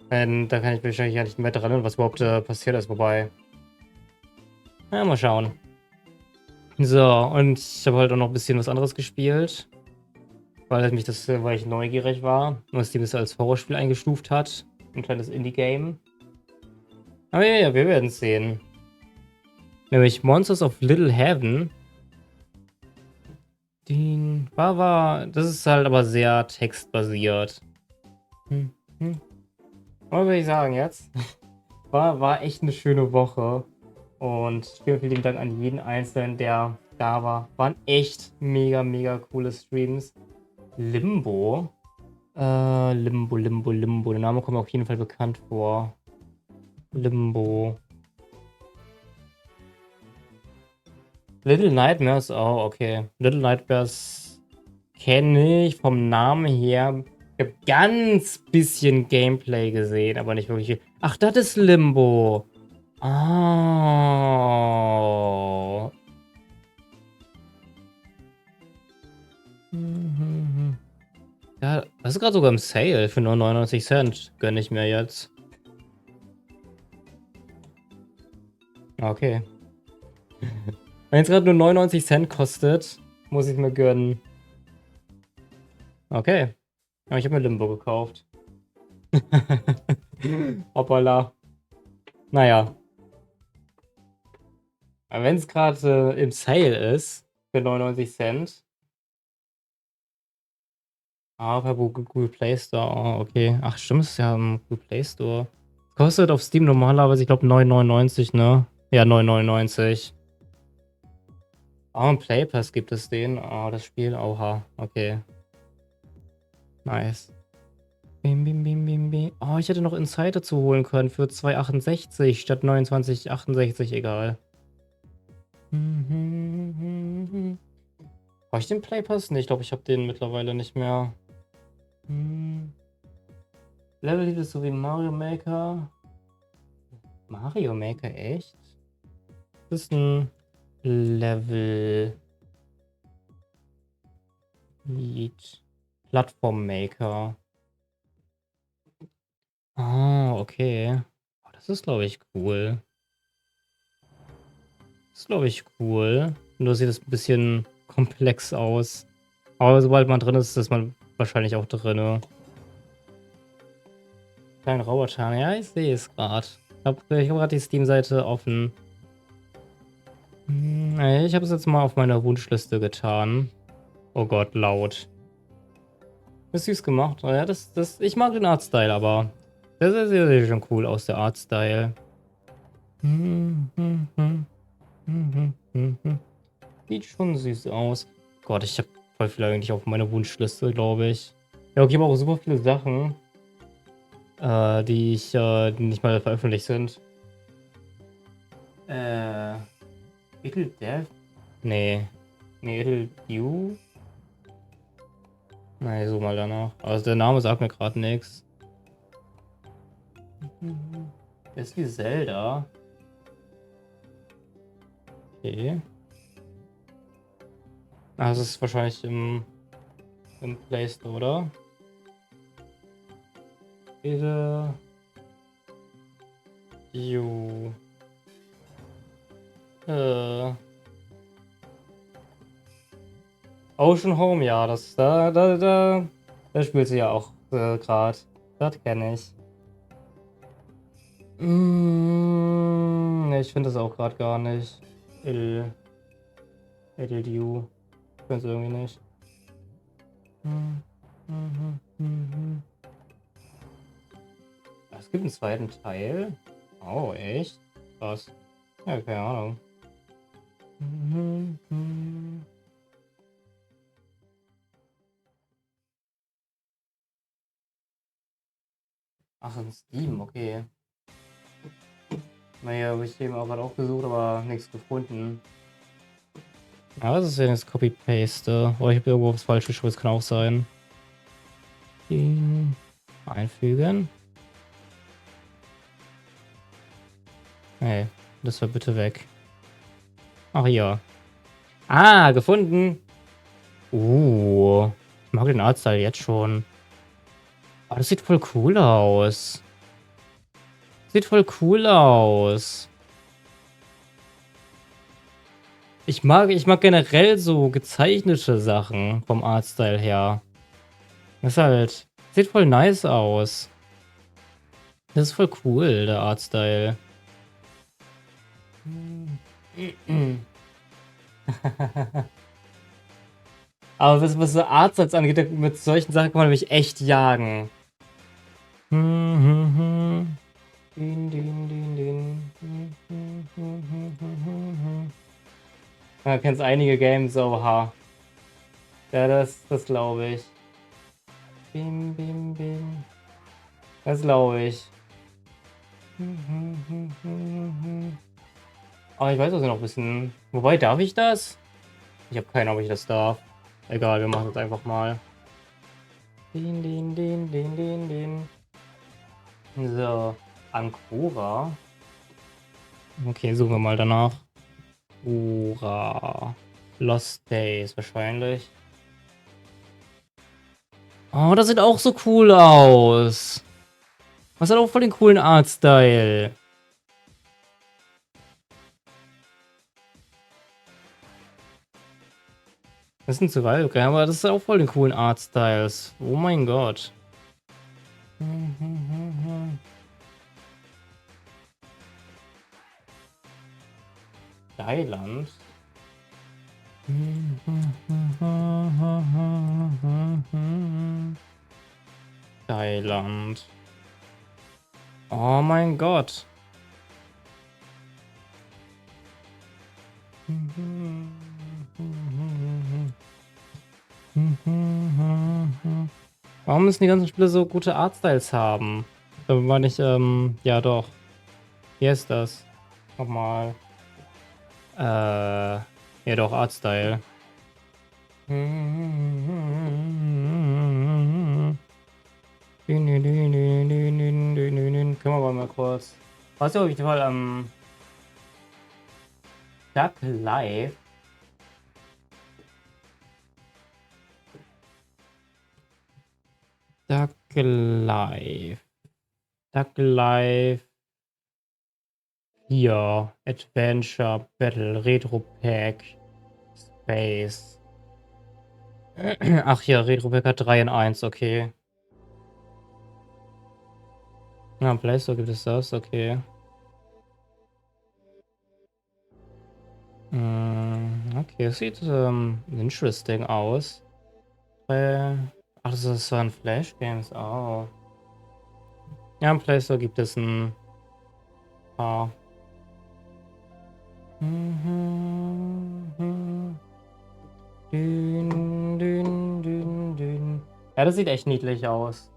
Da kann ich mich wahrscheinlich gar nicht mehr daran erinnern, was überhaupt, passiert ist, wobei ja, mal schauen. So, und ich habe halt auch noch 'n bisschen was anderes gespielt, weil ich neugierig war und Steam es als Horrorspiel eingestuft hat. 'N kleines Indie-Game. Aber ja, wir werden's sehen. Nämlich Monsters of Little Heaven. Das ist halt aber sehr textbasiert. Hm, hm. Was soll ich sagen jetzt? War echt eine schöne Woche. Und vielen, vielen Dank an jeden Einzelnen, der da war. Waren echt mega, mega coole Streams. Limbo. Limbo. Der Name kommt mir auf jeden Fall bekannt vor. Limbo. Little Nightmares, oh, okay. Little Nightmares kenne ich vom Namen her. Ich habe ganz bisschen Gameplay gesehen, aber nicht wirklich viel. Ach, das ist Limbo. Oh. Mhm. Ja, das ist gerade sogar im Sale für nur 99 Cent. Gönne ich mir jetzt. Okay. Wenn es gerade nur 99 Cent kostet, muss ich mir gönnen. Okay. Aber ich habe mir Limbo gekauft. Hoppala. Naja. Aber wenn es gerade im Sale ist, für 99 Cent. Ah, bei Google Play Store. Oh, okay. Ach, stimmt, es ist ja im Google Play Store. Kostet auf Steam normalerweise, ich glaube, 9,99, ne? Ja, 9,99. Oh, im Play Pass gibt es den. Oh, das Spiel. Oha. Okay. Nice. Bim, bim, bim, bim, bim. Oh, ich hätte noch Insider zu holen können für 2,68 statt 29,68. Egal. Brauche ich den Play Pass? Ne, ich glaube, ich habe den mittlerweile nicht mehr. Level Lied ist so wie Mario Maker. Mario Maker, echt? Das ist ein Level Lied. Plattform Maker. Ah, okay. Oh, das ist, glaube ich, cool. Das ist, glaube ich, cool. Nur sieht es ein bisschen komplex aus. Aber sobald man drin ist man wahrscheinlich auch drin. Kleinen Roboter. Ja, ich sehe es gerade. Ich hab gerade die Steam-Seite offen. Ich habe es jetzt mal auf meiner Wunschliste getan. Oh Gott, laut. Ist süß gemacht. Ja, ich mag den Artstyle, aber das sieht schon cool aus, der Artstyle. Sieht schon süß aus. Gott, ich habe voll viel eigentlich auf meiner Wunschliste, glaube ich. Ja, okay, aber auch super viele Sachen, die nicht mal veröffentlicht sind. Little Death? Nee. Nee, Little Dew? Nein, so mal danach. Also der Name sagt mir gerade nichts. Das ist wie Zelda. Okay. Ah, das ist wahrscheinlich im Play Store, oder? Little Dew. Ocean Home, ja, da spielt sie ja auch gerade. Das kenne ich. Nee, ich finde das auch gerade gar nicht. Il, Dew. Ich finde es irgendwie nicht. Es gibt einen zweiten Teil. Oh, echt? Krass. Ja, keine Ahnung. Ach, in Steam, okay. Naja, habe ich eben auch gerade auch gesucht, aber nichts gefunden. Aber was ist denn jetzt Copy-Paste? Oder ich habe irgendwo was falsch geschrieben, das kann auch sein. Einfügen. Hey, das war bitte weg. Ach ja. Ah, gefunden. Ich mag den Artstyle jetzt schon. Oh, das sieht voll cool aus. Sieht voll cool aus. Ich mag generell so gezeichnete Sachen vom Artstyle her. Das ist halt, sieht voll nice aus. Das ist voll cool, der Artstyle. Aber was so Artstyles angeht, mit solchen Sachen kann man nämlich echt jagen. Ja, kennst einige Games, oha. Ja, das glaube ich. Bim, bim, bim. Das glaube ich. Aber ich weiß auch noch ein bisschen. Wobei, darf ich das? Ich habe keine Ahnung, ob ich das darf. Egal, wir machen das einfach mal. Din, din, din, din, din, din. So, Ankura. Okay, suchen wir mal danach. Ura. Lost Days wahrscheinlich. Oh, das sieht auch so cool aus. Das hat auch voll den coolen Artstyle. Das ist ein Survival Game, aber das hat auch voll den coolen Artstyles. Oh mein Gott. Thailand. Thailand. Oh mein Gott. Warum müssen die ganzen Spiele so gute Artstyles haben? Da war nicht, ja doch. Hier ist das. Nochmal. Ja doch, Artstyle. Können wir aber mal kurz. Was auf jeden Fall Duck Live. Duck Live. Duck Live. Hier. Adventure, Battle, Retro Pack, Space. Ach ja, Retro Pack hat 3 in 1, okay. Ja, im Play Store gibt es das, okay. Okay, das sieht interesting aus. Ach, das waren Flash Games, oh. Ja, im Play Store gibt es ein paar. Ja, das sieht echt niedlich aus.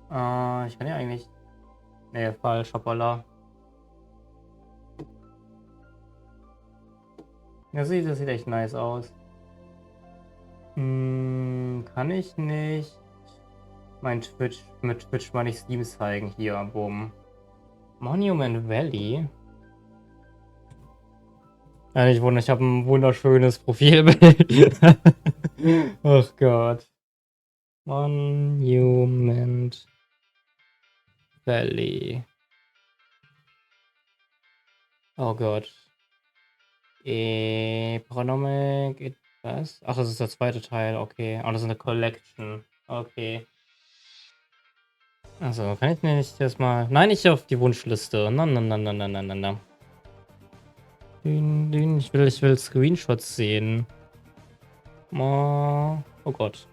Ich kann ja eigentlich. Nee, falsch, hoppala. Das sieht echt nice aus. Kann ich nicht mit Twitch mal nicht Steam zeigen? Hier, bumm. Monument Valley? Ja, nicht wundern, ich habe ein wunderschönes Profilbild. Ach Gott. Monument Valley. Oh Gott. Paranormal. Was? Ach, das ist der zweite Teil, okay. Oh, das ist eine Collection. Okay. Also, kann ich nicht erstmal. Nein, nicht auf die Wunschliste. Nein, nein, nein, nein, nein, nein, nein. Ich will Screenshots sehen. Oh, oh Gott.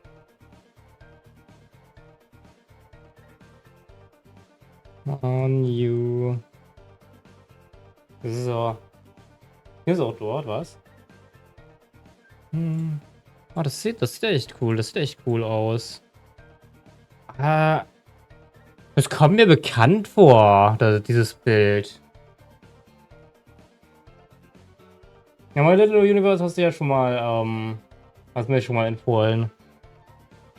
On you. So. Hier ist auch dort, was? Oh, das sieht echt cool. Das sieht echt cool aus. Das kommt mir bekannt vor, dieses Bild. Ja, My Little Universe hast du ja schon mal, hast mir schon mal empfohlen.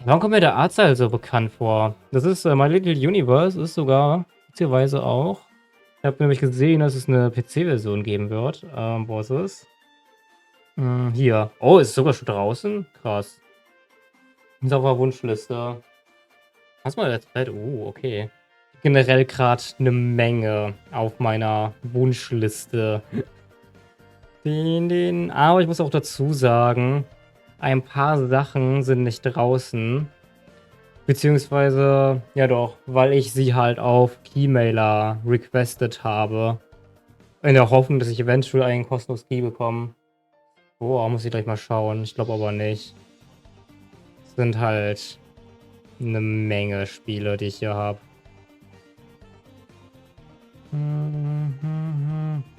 Warum kommt mir der Artstyle so bekannt vor? Das ist, My Little Universe ist sogar, beziehungsweise auch. Ich habe nämlich gesehen, dass es eine PC-Version geben wird. Wo ist es? Hier. Oh, ist es sogar schon draußen? Krass. Ist auf der Wunschliste. Hast du mal Let's Play? Okay. Generell gerade eine Menge auf meiner Wunschliste. Aber ich muss auch dazu sagen, ein paar Sachen sind nicht draußen. Beziehungsweise, ja doch, weil ich sie halt auf Keymailer requested habe. In der Hoffnung, dass ich eventuell einen kostenlos Key bekomme. Boah, muss ich gleich mal schauen. Ich glaube aber nicht. Es sind halt eine Menge Spiele, die ich hier habe.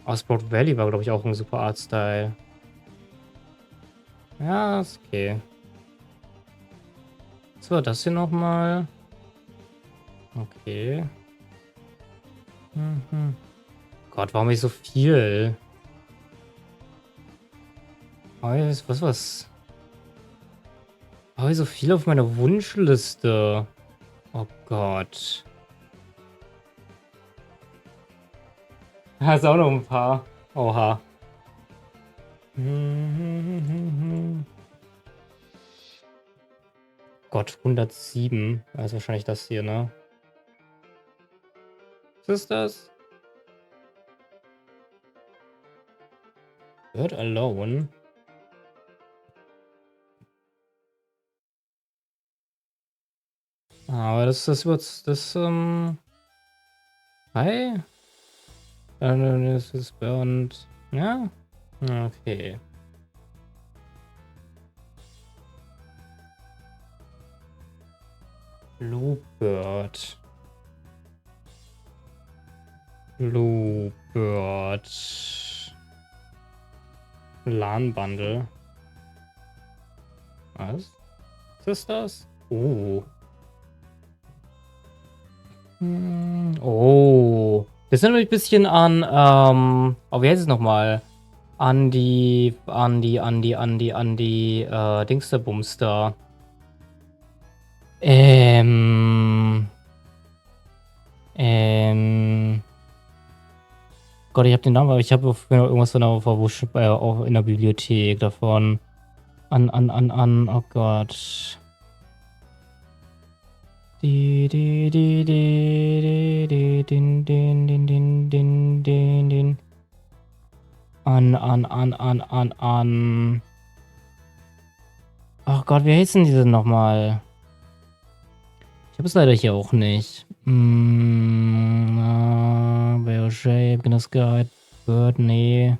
Osprey Valley war, glaube ich, auch ein super Artstyle. Ja, ist okay. Was war das hier nochmal? Okay. Gott, warum ich so viel? Was? Warum ich so viel auf meiner Wunschliste? Oh Gott. Da ist auch noch ein paar. Oha. Gott, 107. Das ist wahrscheinlich das hier, ne? Was ist das? Bird Alone? Aber das wird Hi? Das ist Burnt. Ja? Okay. Bluebird. LAN-Bundle. Was? Was ist das? Oh. Oh. Das erinnert mich ein bisschen an, oh, wie heißt es nochmal? An die, Dingsterbumster. Gott, ich habe den Namen, aber ich habe irgendwas von auch in der Bibliothek davon. Oh Gott. Ach Gott, wie heißen diese nochmal? Ich habe es leider hier auch nicht. Bear Shape, Guinness Guide, Bird, nee.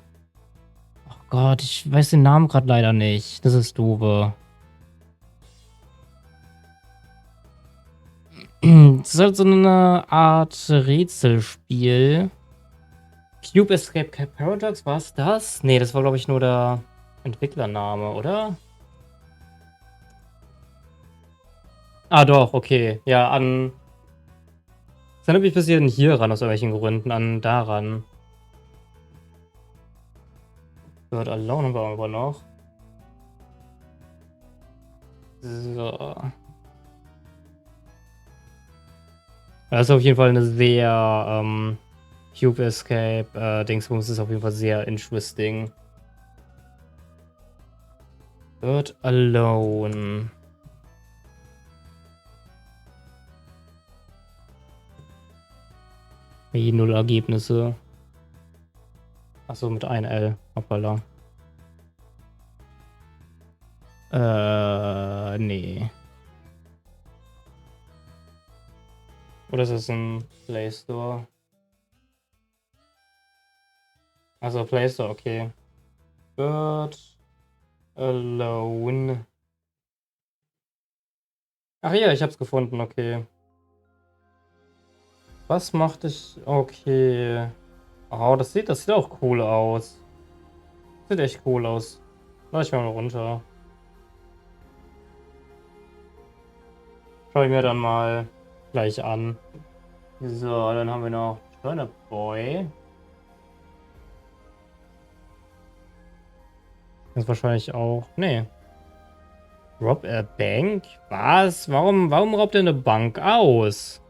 Ach Gott, ich weiß den Namen gerade leider nicht. Das ist doofe. Das ist halt so eine Art Rätselspiel. Cube Escape Paradox, war es das? Nee, das war, glaube ich, nur der Entwicklername, oder? Ah, doch, okay. Ja, an. Das erinnert mich ein bisschen hier ran, aus irgendwelchen Gründen, an daran. Bird Alone haben wir aber noch. So. Das ist auf jeden Fall eine sehr, Cube Escape, Dingsbums ist auf jeden Fall sehr interesting. Bird Alone. Wie 0 Ergebnisse. Achso, mit 1 L. Hoppala. Nee. Oder ist das ein Play Store? Also Play Store, okay. Bird Alone. Ach ja, ich hab's gefunden, okay. Was macht ich? Okay. Oh, das sieht auch cool aus. Sieht echt cool aus. Lass ich mal runter. Schau ich mir dann mal gleich an. So, dann haben wir noch Turner Boy. Das ist wahrscheinlich auch. Nee. Rob a Bank? Was? Warum raubt er eine Bank aus?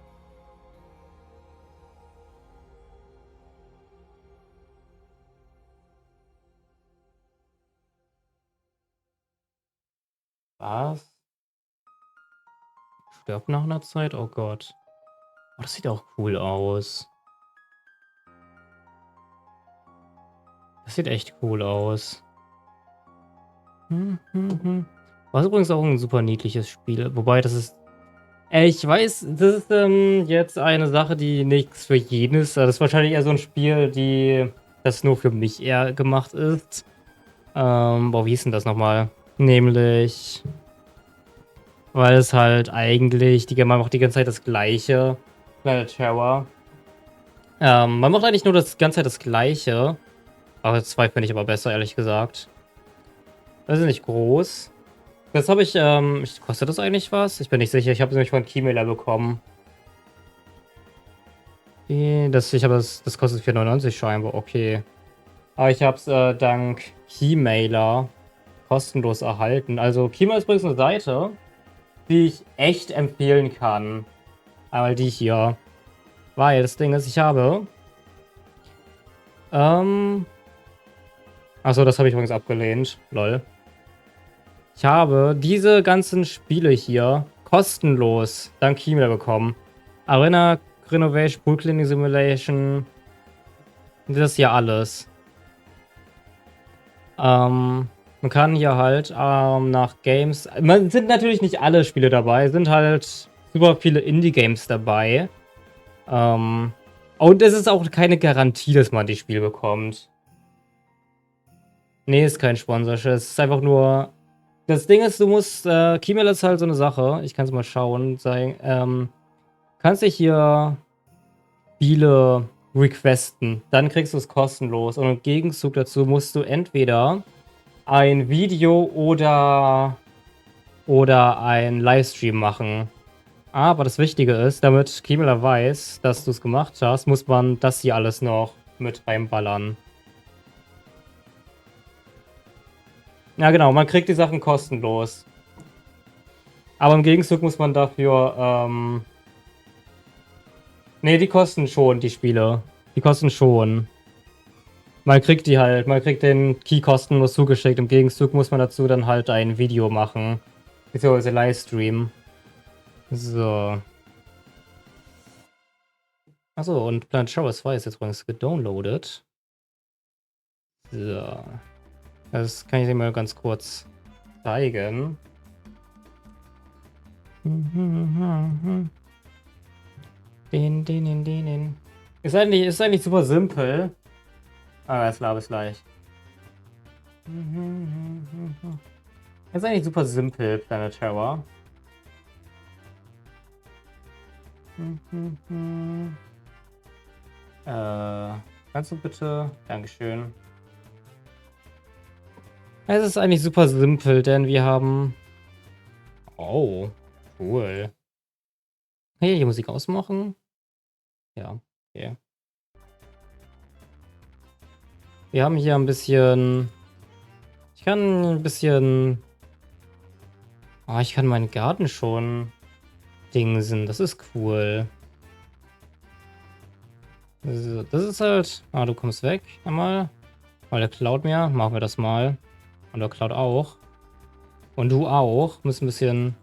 Was? Stirbt nach einer Zeit? Oh Gott. Oh, das sieht auch cool aus. Das sieht echt cool aus. Was übrigens auch ein super niedliches Spiel. Wobei, das ist. Ich weiß, das ist jetzt eine Sache, die nichts für jeden ist. Das ist wahrscheinlich eher so ein Spiel, das nur für mich eher gemacht ist. Boah, wie hieß denn das nochmal? Nämlich, weil es halt eigentlich, man macht die ganze Zeit das Gleiche. Planet Terror. Man macht eigentlich nur das ganze Zeit das Gleiche. Aber 2 finde ich aber besser, ehrlich gesagt. Das ist nicht groß. Das habe ich, kostet das eigentlich was? Ich bin nicht sicher. Ich habe es nämlich von Keymailer bekommen. Das kostet 4,99 scheinbar. Okay. Aber ich habe es dank Keymailer kostenlos erhalten. Also Keymailer ist übrigens eine Seite, die ich echt empfehlen kann. Einmal die hier. Weil das Ding ist, ich habe... Achso, das habe ich übrigens abgelehnt. Lol. Ich habe diese ganzen Spiele hier kostenlos dank Keymailer bekommen. Arena Renovation, Pool Cleaning Simulation. Das hier alles. Man kann hier halt nach Games. Man sind natürlich nicht alle Spiele dabei, sind halt super viele Indie-Games dabei. Und es ist auch keine Garantie, dass man die Spiele bekommt. Nee, ist kein Sponsorship. Es ist einfach nur. Das Ding ist, du musst. Keymailer ist halt so eine Sache. Ich kann es mal schauen. Kannst dich hier Spiele requesten. Dann kriegst du es kostenlos. Und im Gegenzug dazu musst du entweder ein Video oder ein Livestream machen. Aber das Wichtige ist, damit Keymailer weiß, dass du es gemacht hast, muss man das hier alles noch mit reinballern. Ja, genau, man kriegt die Sachen kostenlos. Aber im Gegenzug muss man dafür, nee, die kosten schon, die Spiele. Die kosten schon. Man kriegt die halt, man kriegt den Key kostenlos zugeschickt. Im Gegenzug muss man dazu dann halt ein Video machen. Beziehungsweise Livestream. So. Achso, und Planet Shower 2 ist jetzt übrigens gedownloadet. So. Das kann ich dir mal ganz kurz zeigen. Ist eigentlich super simpel. Aber jetzt laber ich gleich. Ist eigentlich super simpel, Planet Terror. Kannst du bitte? Dankeschön. Es ist eigentlich super simpel, denn wir haben... Oh, cool. Kann ich die Musik ausmachen? Ja, okay. Wir haben hier ein bisschen... Ich kann ein bisschen... Oh, ich kann meinen Garten schon dingsen. Das ist cool. So, das ist halt... Ah, du kommst weg einmal. Weil der klaut mir. Machen wir das mal. Und der klaut auch. Und du auch. Müssen ein bisschen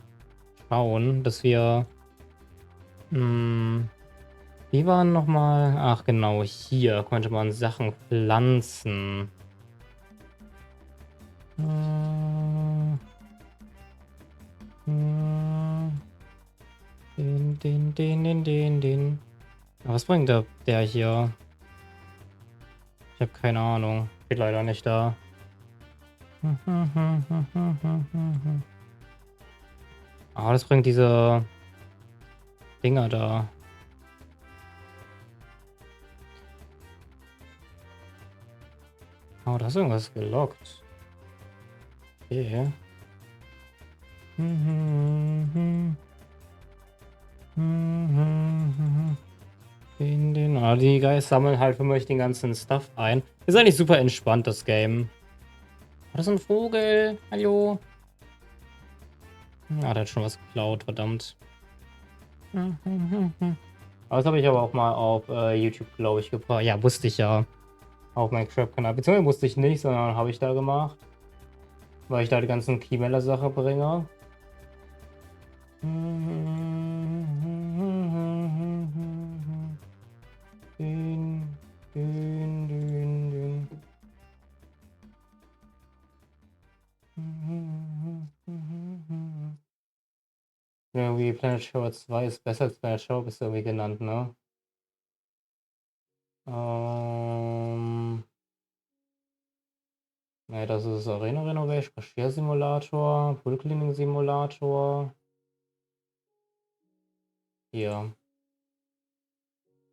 schauen, dass wir... Wie waren nochmal... Ach genau, hier konnte man Sachen pflanzen. Den. Was bringt der hier? Ich habe keine Ahnung. Steht leider nicht da. Ah, das bringt diese Dinger da. Oh, da ist irgendwas gelockt. Okay. Aber die Guys sammeln halt für mich den ganzen Stuff ein. Ist eigentlich super entspannt, das Game. Oh, das ist ein Vogel. Hallo. Ah, der hat schon was geklaut, verdammt. Aber das habe ich aber auch mal auf YouTube, glaube ich, gebracht. Ja, wusste ich ja. Auf meinem Crap-Kanal. Beziehungsweise wusste ich nicht, sondern habe ich da gemacht. Weil ich da die ganzen Keymeller-Sache bringe. Dün, dün, dün, dün. Irgendwie Planet Shower 2 ist besser als Planet Shower, bist du irgendwie genannt, ne? Ne, das ist Arena Renovation, Cashier Simulator, Pool Cleaning Simulator. Hier.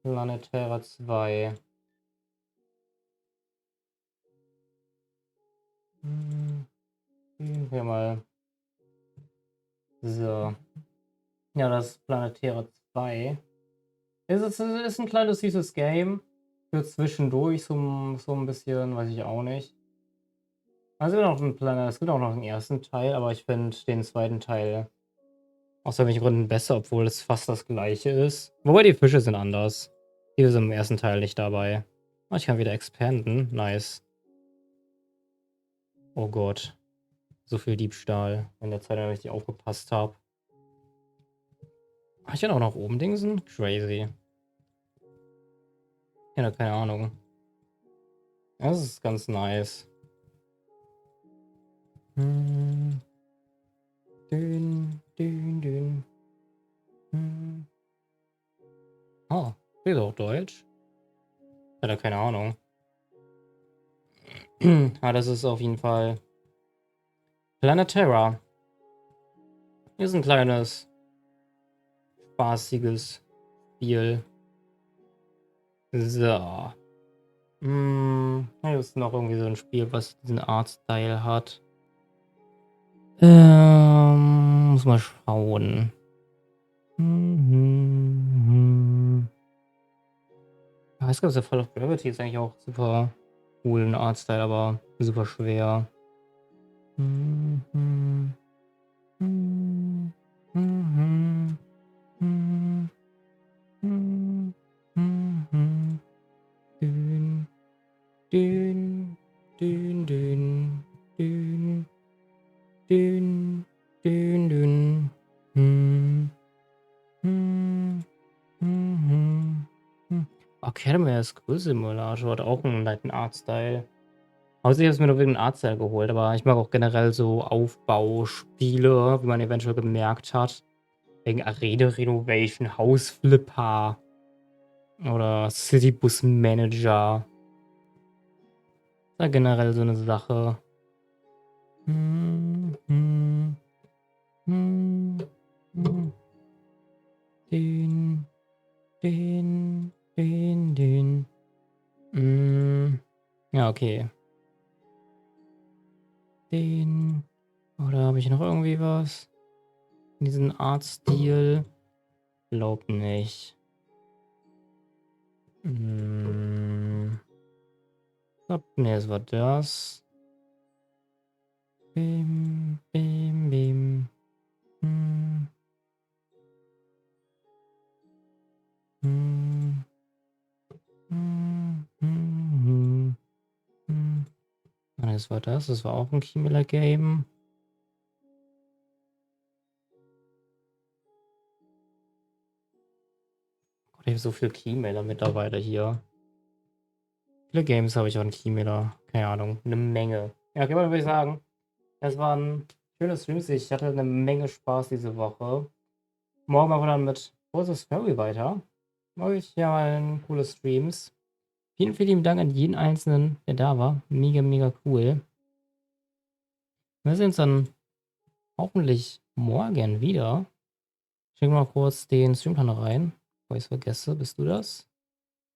Planet Terra 2. Hier mal. So. Ja, das ist Planet Terra 2. Ist ein kleines süßes Game. Für zwischendurch so ein bisschen, weiß ich auch nicht. Also es gibt auch noch einen ersten Teil, aber ich finde den zweiten Teil aus irgendwelchen Gründen besser, obwohl es fast das gleiche ist. Wobei die Fische sind anders. Die sind im ersten Teil nicht dabei. Oh, ich kann wieder expanden. Nice. Oh Gott. So viel Diebstahl. In der Zeit, in der ich aufgepasst habe. Ach, ich kann auch nach oben dingsen? Crazy. Ja, keine Ahnung. Das ist ganz nice. Dün, dün, dün. Oh, steht auch Deutsch? Ja, keine Ahnung. Ah, das ist auf jeden Fall Planet Terra. Ist ein kleines, spaßiges Spiel. So. Hier ist noch irgendwie so ein Spiel, was diesen Artstyle hat. Muss mal schauen. Ja, es gibt ja Fall of Gravity, ist eigentlich auch super cool, ein Artstyle, aber super schwer. Dün, dün, dün, dün, dün, dün, dün, dün. Academy School Simulator hat auch einen netten Artstyle. Außer ich habe es mir nur wegen dem Artstyle geholt, aber ich mag auch generell so Aufbauspiele, wie man eventuell gemerkt hat. Wegen Arena Renovation, Hausflipper oder City Bus Manager. Ist ja generell so eine Sache. Den, den. Ja, okay. Den. Oder habe ich noch irgendwie was? Diesen Artstil? Glaub nicht. Ne, es war das. Bim, bim, bim. Das war das. Das war auch ein Keymeller Game. Gott, ich habe so viele Keymeller mittlerweile hier. Viele Games habe ich auch in Keymeller. Keine Ahnung. Eine Menge. Ja, okay, dann würde ich sagen, das waren schöne Streams. Ich hatte eine Menge Spaß diese Woche. Morgen machen wir dann mit Großes Ferry weiter. Mache ich ja mal coole Streams. Vielen, vielen lieben Dank an jeden Einzelnen, der da war. Mega, mega cool. Wir sehen uns dann hoffentlich morgen wieder. Ich schicke mal kurz den Streamplan rein, bevor ich es vergesse. Bist du das?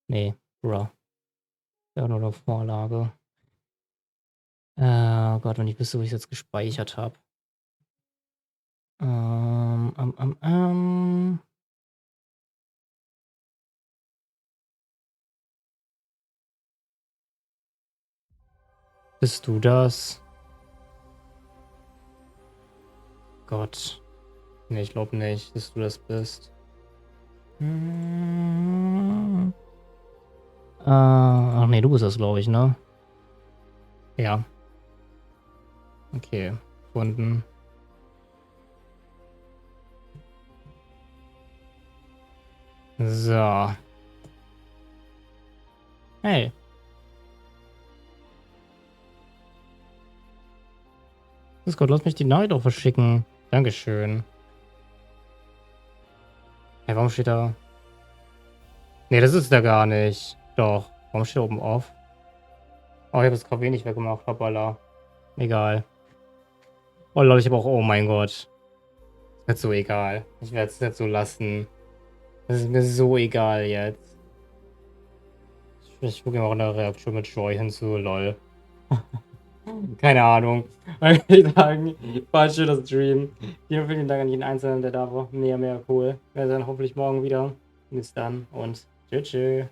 Nee, bruh. Ja, nur eine Vorlage. Oh Gott, wenn ich wüsste, wo ich es jetzt gespeichert habe. Ähm, ähm, ähm, ähm. Bist du das? Gott. Nee, ich glaube nicht, dass du das bist. Ach nee, du bist das, glaube ich, ne? Ja. Okay. Gefunden. So. Hey. Grüß Gott, lass mich die Nachricht auch verschicken. Dankeschön. Hey, warum steht da? Nee, das ist da gar nicht. Doch. Warum steht da oben off? Oh, ich habe das gerade wenig weggemacht. Hoppala. Egal. Oh Leute, ich habe auch. Oh mein Gott. Ist so egal. Ich werde es jetzt so lassen. Das ist mir so egal jetzt. Ich gucke mir auch eine Reaktion mit Joy hinzu. Lol. Keine Ahnung. Ich würde sagen, war ein schöner Stream. Vielen Dank an jeden Einzelnen, der da war. Mega, mega cool. Wir sehen uns hoffentlich morgen wieder. Bis dann und tschüss.